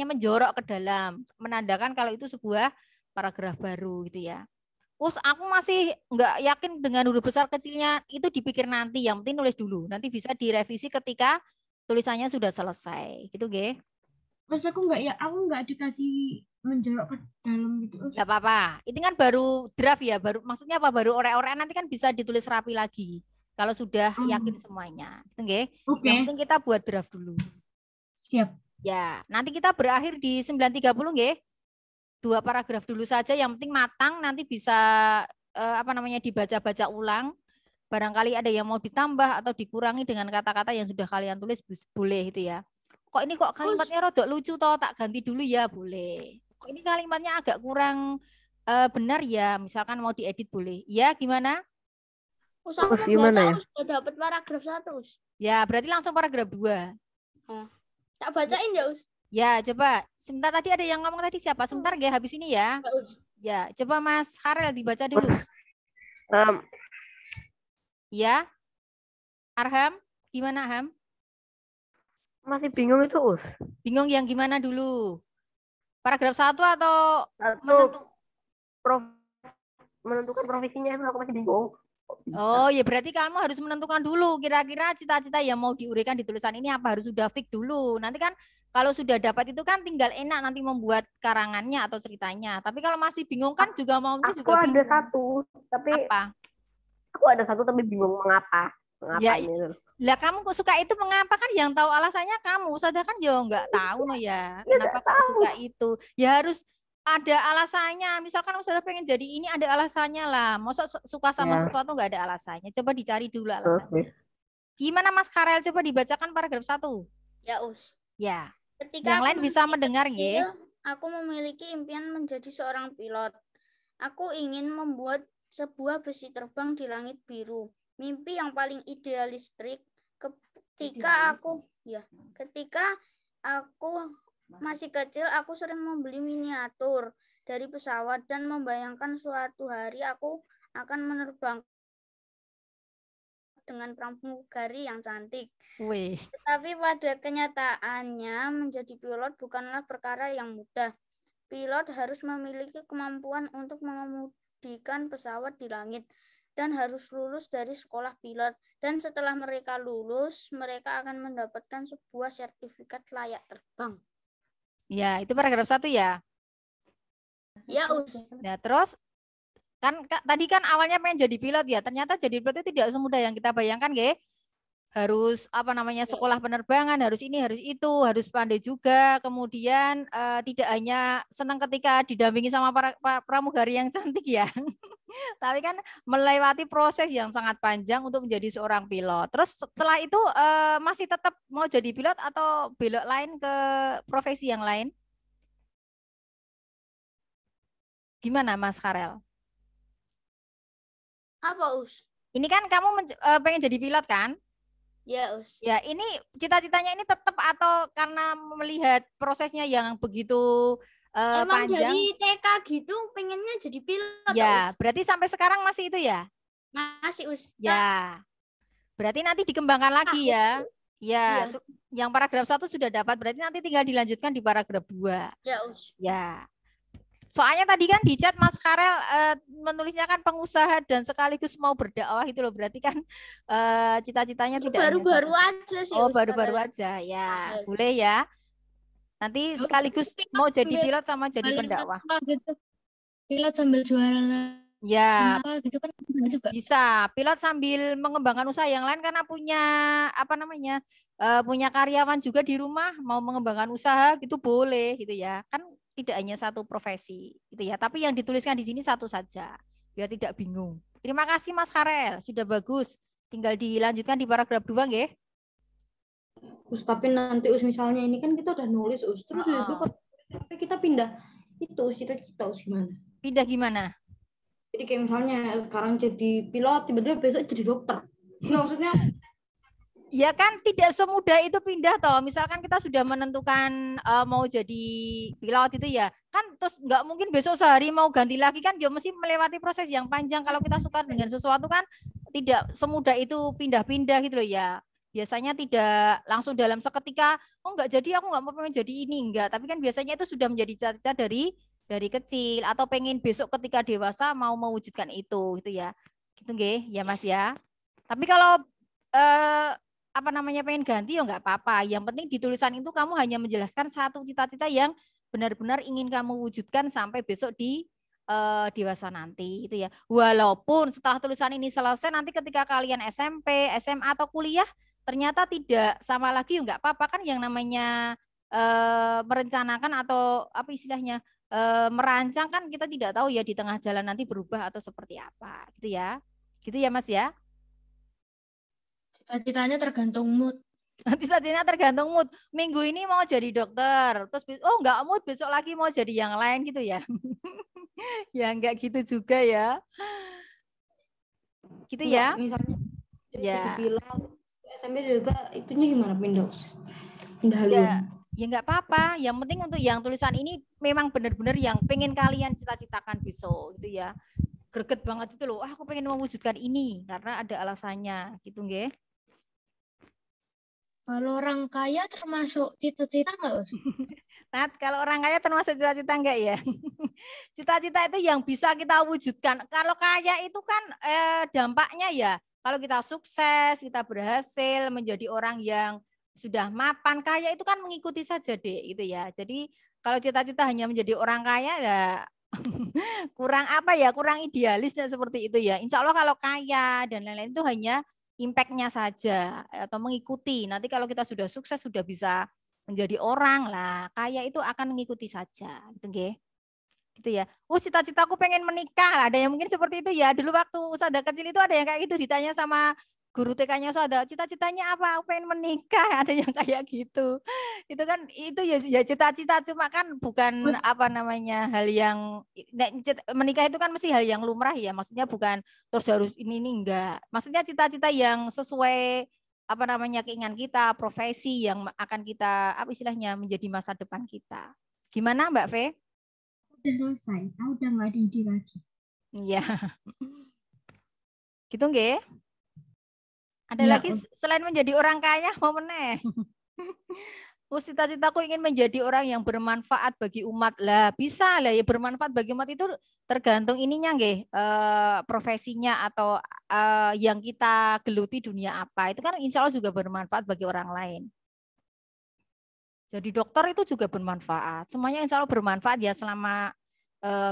menjorok ke dalam, menandakan kalau itu sebuah paragraf baru gitu ya. Aku masih nggak yakin dengan huruf besar kecilnya, itu dipikir nanti, yang penting nulis dulu. Nanti bisa direvisi ketika tulisannya sudah selesai, gitu nggih. Mas aku nggak dikasih menjorok ke dalam gitu. Nggak apa-apa. Itu kan baru draft ya, maksudnya apa? Baru orek-orek, nanti kan bisa ditulis rapi lagi. Kalau sudah yakin semuanya, gitu nggih. Oke. Yang penting kita buat draft dulu. Siap. Ya, nanti kita berakhir di 9.30 nggih. 2 paragraf dulu saja, yang penting matang, nanti bisa dibaca-baca ulang. Barangkali ada yang mau ditambah atau dikurangi dengan kata-kata yang sudah kalian tulis, boleh itu ya. Kok kalimatnya rodok lucu toh, tak ganti dulu ya, boleh. Kok ini kalimatnya agak kurang benar ya, misalkan mau diedit boleh. Ya, gimana? Gimana ya? Sudah dapat paragraf 1, Us. Ya, berarti langsung paragraf 2. Tak bacain ya, Us. Ya, coba. Sebentar, tadi ada yang ngomong tadi siapa? Sebentar nggih, habis ini ya. Ya, coba Mas Harel dibaca dulu. Ya. Arham, gimana Ham? Masih bingung itu, Us. Bingung yang gimana dulu? Paragraf 1 atau menentukan profesinya, itu aku masih bingung. Oh ya, berarti kamu harus menentukan dulu kira-kira cita-cita yang mau diuraikan di tulisan ini apa, harus sudah fix dulu. Nanti kan kalau sudah dapat itu kan tinggal enak nanti membuat karangannya atau ceritanya. Tapi kalau masih bingung kan juga mau juga bingung. Aku ada satu, tapi apa? Aku ada satu tapi bingung mengapa. Ya, lah kamu kok suka itu mengapa, kan yang tahu alasannya kamu. Ustazah kan ya nggak tahu no ya. Kenapa kok suka itu? Ya harus ada alasannya. Misalkan Ustazah pengen jadi ini, ada alasannya lah. Masa suka sama sesuatu nggak ada alasannya? Coba dicari dulu alasannya. Gimana Mas Karel? Coba dibacakan paragraf 1. Ya, Us. Ya. Ketika yang lain bisa mendengar nggih. Aku memiliki impian menjadi seorang pilot. Aku ingin membuat sebuah besi terbang di langit biru. Mimpi yang paling idealistik ketika aku masih kecil, aku sering membeli miniatur dari pesawat dan membayangkan suatu hari aku akan menerbang dengan pramugari yang cantik. Wih. Tetapi pada kenyataannya menjadi pilot bukanlah perkara yang mudah. Pilot harus memiliki kemampuan untuk mengemudikan pesawat di langit dan harus lulus dari sekolah pilot. Dan setelah mereka lulus, mereka akan mendapatkan sebuah sertifikat layak terbang. Ya, itu paragraf 1 ya. Ya, Us. Ya, terus kan tadi kan awalnya pengen jadi pilot ya. Ternyata jadi pilot itu tidak semudah yang kita bayangkan, nggih. Harus sekolah penerbangan, harus ini, harus itu, harus pandai juga. Kemudian tidak hanya senang ketika didampingi sama para pramugari yang cantik ya. Tapi kan melewati proses yang sangat panjang untuk menjadi seorang pilot. Terus setelah itu masih tetap mau jadi pilot atau belok lain ke profesi yang lain? Gimana Mas Karel? Apa, Us? Ini kan kamu pengen jadi pilot kan? Ya, Us. Ya, ini cita-citanya ini tetap atau karena melihat prosesnya yang begitu Emang panjang? dari TK gitu pengennya jadi pilot. Ya, Us. berarti sampai sekarang masih itu ya? Masih, Us. Ya. Berarti nanti dikembangkan lagi ya. Ya, Iya. yang paragraf 1 sudah dapat, berarti nanti tinggal dilanjutkan di paragraf 2. Ya, Us. Ya. Soalnya tadi kan di chat Mas Karel menulisnya kan pengusaha dan sekaligus mau berdakwah itu loh. Berarti kan cita-citanya tidak baru-baru aja sih. Oh, baru-baru aja. Ya, boleh ya. Nanti sekaligus mau jadi pilot sama jadi pendakwah. Gitu. Pilot sambil jualan. Ya, gitu kan juga. bisa. Pilot sambil mengembangkan usaha yang lain karena punya punya karyawan juga di rumah, mau mengembangkan usaha gitu boleh gitu ya. Kan tidak hanya satu profesi gitu ya, tapi yang dituliskan di sini satu saja biar tidak bingung. Terima kasih Mas Karel, sudah bagus. Tinggal dilanjutkan di paragraf 2 nggih. Us, tapi nanti Us misalnya ini kan kita udah nulis Us, terus kita pindah itu Us, cita-cita Us gimana? Pindah gimana? Jadi kayak misalnya sekarang jadi pilot, tiba-tiba besok jadi dokter. Nggak, maksudnya ya kan tidak semudah itu pindah toh. Misalkan kita sudah menentukan mau jadi pilot itu ya, kan terus nggak mungkin besok sehari mau ganti lagi kan, ya mesti melewati proses yang panjang. Kalau kita suka dengan sesuatu kan tidak semudah itu pindah-pindah gitu loh ya. Biasanya tidak langsung dalam seketika, oh nggak jadi, aku nggak mau pengen jadi ini, enggak. Tapi kan biasanya itu sudah menjadi cita-cita dari kecil atau pengen besok ketika dewasa mau mewujudkan itu gitu ya. Gitu nggih, ya Mas ya. Tapi kalau pengen ganti ya nggak apa-apa. Yang penting di tulisan itu kamu hanya menjelaskan satu cita-cita yang benar-benar ingin kamu wujudkan sampai besok di dewasa nanti itu ya. Walaupun setelah tulisan ini selesai nanti ketika kalian SMP, SMA atau kuliah ternyata tidak sama lagi ya nggak apa-apa kan, yang namanya merencanakan atau apa istilahnya merancang kan kita tidak tahu ya di tengah jalan nanti berubah atau seperti apa gitu ya. Gitu ya Mas ya. Cita-citanya tergantung mood. Cita-citanya tergantung mood. Minggu ini mau jadi dokter, terus nggak mood, besok lagi mau jadi yang lain gitu ya. Ya nggak gitu juga ya. Gitu ya. Misalnya ya. Jadi pilot, SMP juga itunya gimana pindah haluan? Ya nggak apa-apa. Yang penting untuk yang tulisan ini memang benar-benar yang pengen kalian cita-citakan besok gitu ya. Greget banget itu loh. Aku pengen mewujudkan ini karena ada alasannya gitu nggih. Kalau orang kaya termasuk cita-cita nggak, Us? Nat, kalau orang kaya termasuk cita-cita enggak ya? Cita-cita itu yang bisa kita wujudkan. Kalau kaya itu kan dampaknya ya, kalau kita sukses, kita berhasil menjadi orang yang sudah mapan, kaya itu kan mengikuti saja deh gitu ya. Jadi kalau cita-cita hanya menjadi orang kaya ya kurang idealisnya seperti itu ya. Insya Allah kalau kaya dan lain-lain itu hanya impact-nya saja atau mengikuti. Nanti kalau kita sudah sukses, sudah bisa menjadi orang lah, kaya itu akan mengikuti saja, gitu nggih. Gitu ya. Cita-citaku pengen menikah lah. Ada yang mungkin seperti itu ya. Dulu waktu Usada kecil itu ada yang kayak gitu ditanya sama guru TK-nya ada cita-citanya apa? Aku pengen menikah, ada yang kayak gitu. Itu kan itu ya cita-cita, cuma kan bukan apa namanya hal yang menikah itu kan mesti hal yang lumrah ya. Maksudnya bukan terus harus ini enggak. Maksudnya cita-cita yang sesuai apa namanya keinginan kita, profesi yang akan kita apa istilahnya menjadi masa depan kita. Gimana Mbak Fe? Udah selesai, aku udah nggak ada ide lagi. Iya. Gitu nggih? Ada Ya, lagi selain menjadi orang kaya mau meneh. Cita-citaku ingin menjadi orang yang bermanfaat bagi umat. Lah bisa lah ya, bermanfaat bagi umat itu tergantung ininya nggih, profesinya atau yang kita geluti dunia apa. Itu kan insya Allah juga bermanfaat bagi orang lain. Jadi dokter itu juga bermanfaat. Semuanya insya Allah bermanfaat ya selama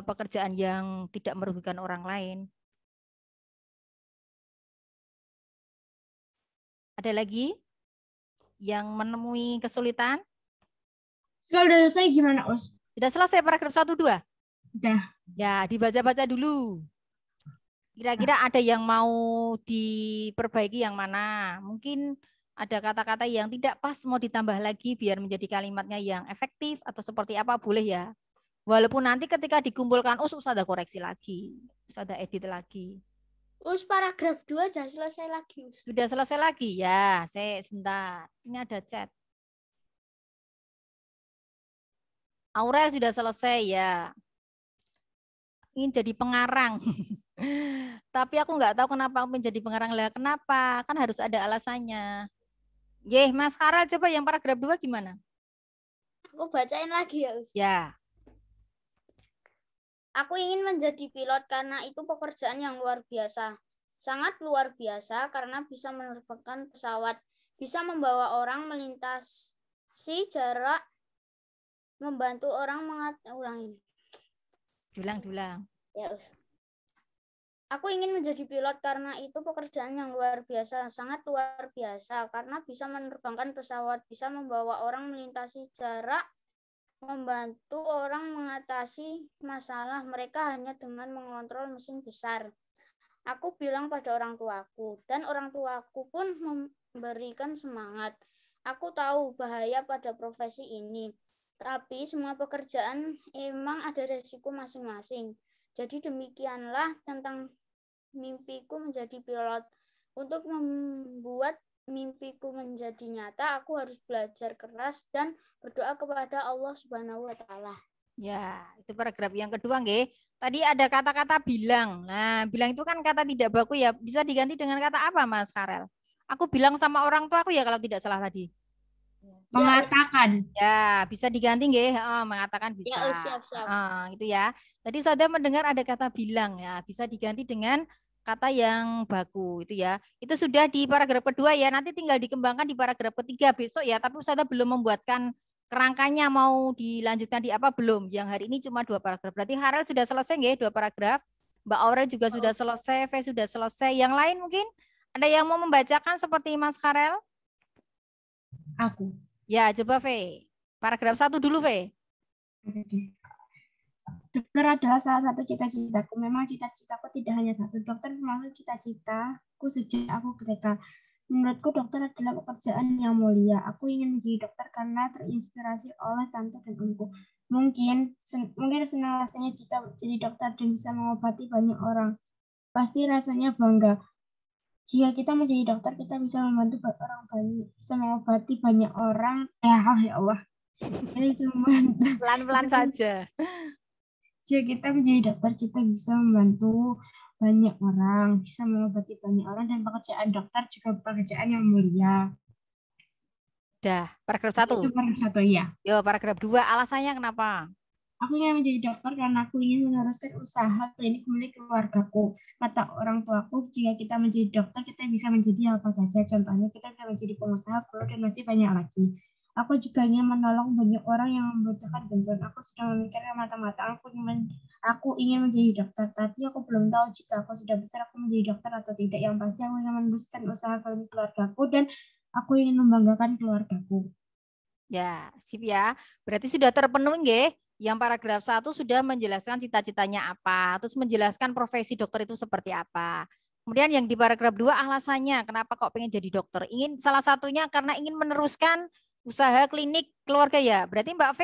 pekerjaan yang tidak merugikan orang lain. Ada lagi yang menemui kesulitan? Kalau udah selesai gimana, Us? Sudah selesai paragraf 1, 2? Udah. Ya, dibaca-baca dulu. Kira-kira ada yang mau diperbaiki yang mana? Mungkin ada kata-kata yang tidak pas mau ditambah lagi biar menjadi kalimatnya yang efektif atau seperti apa, boleh ya. Walaupun nanti ketika dikumpulkan ada koreksi lagi, ada edit lagi. Paragraf 2 sudah selesai lagi. Sudah selesai lagi ya. Saya sebentar. Ini ada chat. Aurel sudah selesai ya. Ingin jadi pengarang. Tapi aku nggak tahu kenapa aku menjadi pengarang lah. Kenapa? Kan harus ada alasannya. Yeh, Mas Karel coba yang paragraf 2 gimana? Aku bacain lagi ya, Us. Ya. Aku ingin menjadi pilot karena itu pekerjaan yang luar biasa. Sangat luar biasa karena bisa menerbangkan pesawat, bisa membawa orang melintasi jarak, membantu orang ulangi. Dulang. Ya, Us. Aku ingin menjadi pilot karena itu pekerjaan yang luar biasa, sangat luar biasa karena bisa menerbangkan pesawat, bisa membawa orang melintasi jarak, membantu orang mengatasi masalah mereka hanya dengan mengontrol mesin besar. Aku bilang pada orang tuaku, dan orang tuaku pun memberikan semangat. Aku tahu bahaya pada profesi ini, tapi semua pekerjaan emang ada resiko masing-masing. Jadi demikianlah tentang mimpiku menjadi pilot. Untuk membuat mimpiku menjadi nyata, aku harus belajar keras dan berdoa kepada Allah Subhanahu wa taala. Ya, itu paragraf yang kedua nggih. Tadi ada kata-kata bilang. Nah, bilang itu kan kata tidak baku ya. Bisa diganti dengan kata apa, Mas Karel? Aku bilang sama orang tua aku ya kalau tidak salah tadi. Mengatakan. Ya, bisa diganti nggih. Mengatakan bisa. Ya, siap. Gitu ya. Tadi saya mendengar ada kata bilang ya, bisa diganti dengan kata yang baku itu ya. Itu sudah di paragraf kedua ya. Nanti tinggal dikembangkan di paragraf ketiga besok ya. Tapi saya belum membuatkan kerangkanya, mau dilanjutkan di apa belum. Yang hari ini cuma 2 paragraf. Berarti Harel sudah selesai nggih 2 paragraf. Mbak Aurel juga sudah selesai, V sudah selesai. Yang lain mungkin ada yang mau membacakan seperti Mas Harel? Aku. Ya, coba V. Paragraf 1 dulu V. Dokter adalah salah satu cita-citaku. Memang cita-citaku tidak hanya satu. Dokter termasuk cita-citaku sejak aku TK. Menurutku dokter adalah pekerjaan yang mulia. Aku ingin menjadi dokter karena terinspirasi oleh tante dan omku. Mungkin senang rasanya cita jadi dokter dan bisa mengobati banyak orang. Pasti rasanya bangga. Jika kita menjadi dokter, kita bisa membantu orang banyak, bisa mengobati banyak orang. Ya Allah. Ini cuma pelan-pelan saja. Jika kita menjadi dokter, kita bisa membantu banyak orang, bisa mengobati banyak orang, dan pekerjaan dokter juga pekerjaan yang mulia. Udah, paragraf 1. Itu paragraf 1 ya. Yo, paragraf 2, alasannya kenapa? Aku ingin menjadi dokter karena aku ingin meneruskan usaha klinik milik keluargaku. Kata orang tuaku, jika kita menjadi dokter, kita bisa menjadi apa saja. Contohnya, kita bisa menjadi pengusaha, guru, dan masih banyak lagi. Aku juga ingin menolong banyak orang yang membutuhkan bantuan. Aku sudah memikirkan matang-matang. Aku ingin menjadi dokter, tapi aku belum tahu jika aku sudah besar aku menjadi dokter atau tidak. Yang pasti aku ingin meneruskan usaha klinik keluargaku dan aku ingin membanggakan keluargaku. Ya, sip ya. Berarti sudah terpenuhi nggih. Yang paragraf 1 sudah menjelaskan cita-citanya apa, terus menjelaskan profesi dokter itu seperti apa. Kemudian yang di paragraf 2 alasannya kenapa kok pengen jadi dokter? Salah satunya karena ingin meneruskan usaha klinik keluarga ya. Berarti Mbak V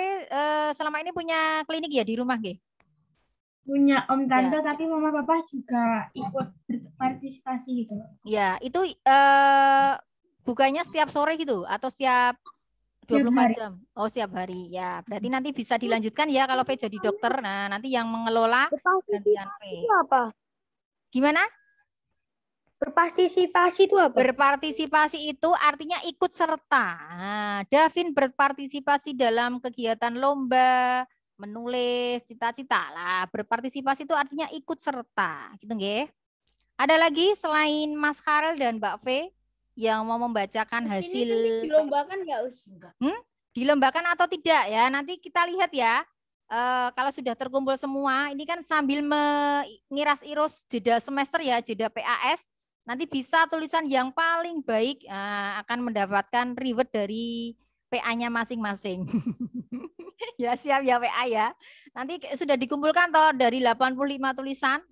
selama ini punya klinik ya di rumah nggih? Punya om tante tapi mama papa juga ikut berpartisipasi gitu. Ya, itu bukanya setiap sore gitu atau setiap 24 jam? Oh, setiap hari. Ya, berarti nanti bisa dilanjutkan ya kalau V jadi dokter. Nah, nanti yang mengelola gantian V. Itu apa? Gimana? Berpartisipasi itu apa? Berpartisipasi itu artinya ikut serta. Nah, Davin berpartisipasi dalam kegiatan lomba, menulis, cita-cita lah. Berpartisipasi itu artinya ikut serta, gitu nggih. Ada lagi selain Mas Karel dan Mbak V yang mau membacakan hasil? Ini dilombakan nggak, Us? Dilombakan atau tidak ya? Nanti kita lihat ya. Kalau sudah terkumpul semua, ini kan sambil mengiras-iras jeda semester ya, jeda PAS. Nanti bisa tulisan yang paling baik akan mendapatkan reward dari PA-nya masing-masing. Ya siap ya PA ya. Nanti sudah dikumpulkan toh dari 85 tulisan.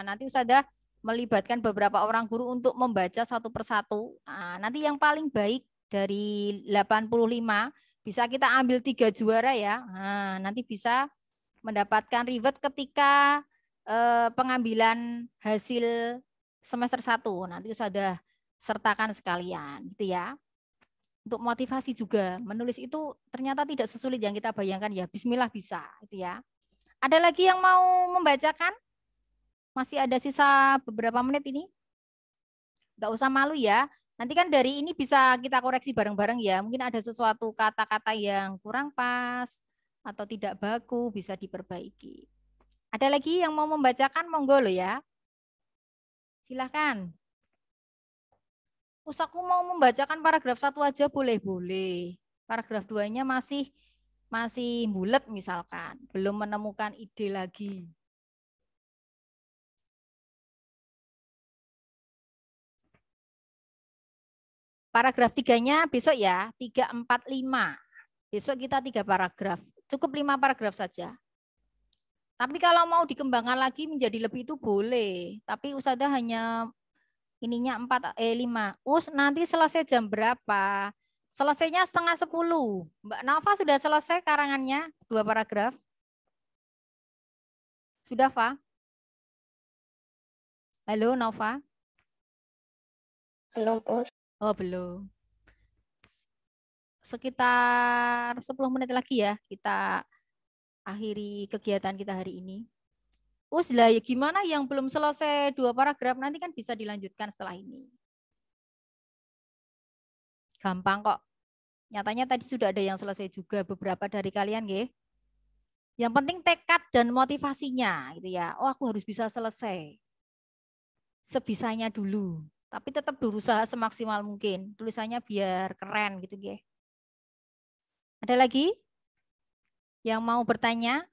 Nanti sudah melibatkan beberapa orang guru untuk membaca satu persatu. Nanti yang paling baik dari 85 bisa kita ambil 3 juara ya. Nanti bisa mendapatkan reward ketika pengambilan hasil semester 1. Nanti sudah sertakan sekalian gitu ya. Untuk motivasi juga, menulis itu ternyata tidak sesulit yang kita bayangkan ya. Bismillah bisa itu ya. Ada lagi yang mau membacakan? Masih ada sisa beberapa menit ini. Nggak usah malu ya. Nanti kan dari ini bisa kita koreksi bareng-bareng ya. Mungkin ada sesuatu kata-kata yang kurang pas atau tidak baku bisa diperbaiki. Ada lagi yang mau membacakan? Monggo lo ya. Silahkan. Aku mau membacakan paragraf 1 aja boleh-boleh. Paragraf 2-nya masih bulet misalkan. Belum menemukan ide lagi. Paragraf 3-nya besok ya, 3, 4, 5. Besok kita 3 paragraf. Cukup 5 paragraf saja. Tapi kalau mau dikembangkan lagi menjadi lebih itu boleh. Tapi Ustazah hanya ininya 5. Nanti selesai jam berapa? Selesainya 9:30. Mbak Nova sudah selesai karangannya 2 paragraf? Sudah, Fa? Halo, Nova? Belum, Us. Oh, belum. Sekitar 10 menit lagi ya kita akhiri kegiatan kita hari ini. Lah ya gimana yang belum selesai 2 paragraf nanti kan bisa dilanjutkan setelah ini. Gampang kok. Nyatanya tadi sudah ada yang selesai juga beberapa dari kalian nggih. Yang penting tekad dan motivasinya gitu ya. Oh, aku harus bisa selesai. Sebisanya dulu, tapi tetap berusaha semaksimal mungkin. Tulisannya biar keren gitu nggih. Ada lagi yang mau bertanya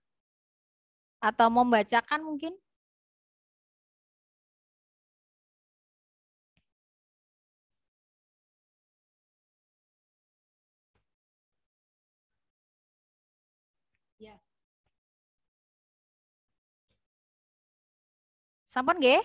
atau mau membacakan mungkin? Ya. Sampun nggih?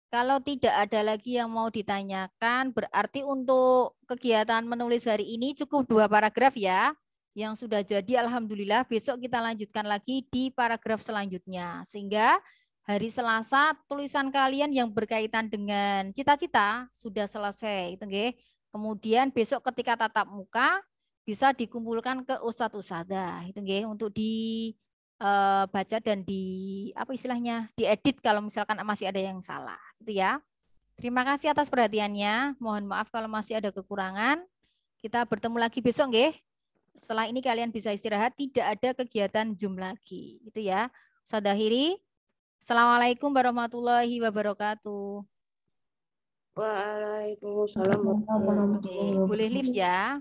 Kalau tidak ada lagi yang mau ditanyakan, berarti untuk kegiatan menulis hari ini cukup 2 paragraf ya. Yang sudah jadi alhamdulillah, besok kita lanjutkan lagi di paragraf selanjutnya. Sehingga hari Selasa tulisan kalian yang berkaitan dengan cita-cita sudah selesai. Kemudian besok ketika tatap muka bisa dikumpulkan ke ustadz-ustadzah untuk baca dan diedit kalau misalkan masih ada yang salah gitu ya. Terima kasih atas perhatiannya. Mohon maaf kalau masih ada kekurangan. Kita bertemu lagi besok nggih. Setelah ini kalian bisa istirahat, tidak ada kegiatan Zoom lagi gitu ya. Saya akhiri. Assalamualaikum warahmatullahi wabarakatuh. Waalaikumsalam warahmatullahi wabarakatuh. Boleh lift ya.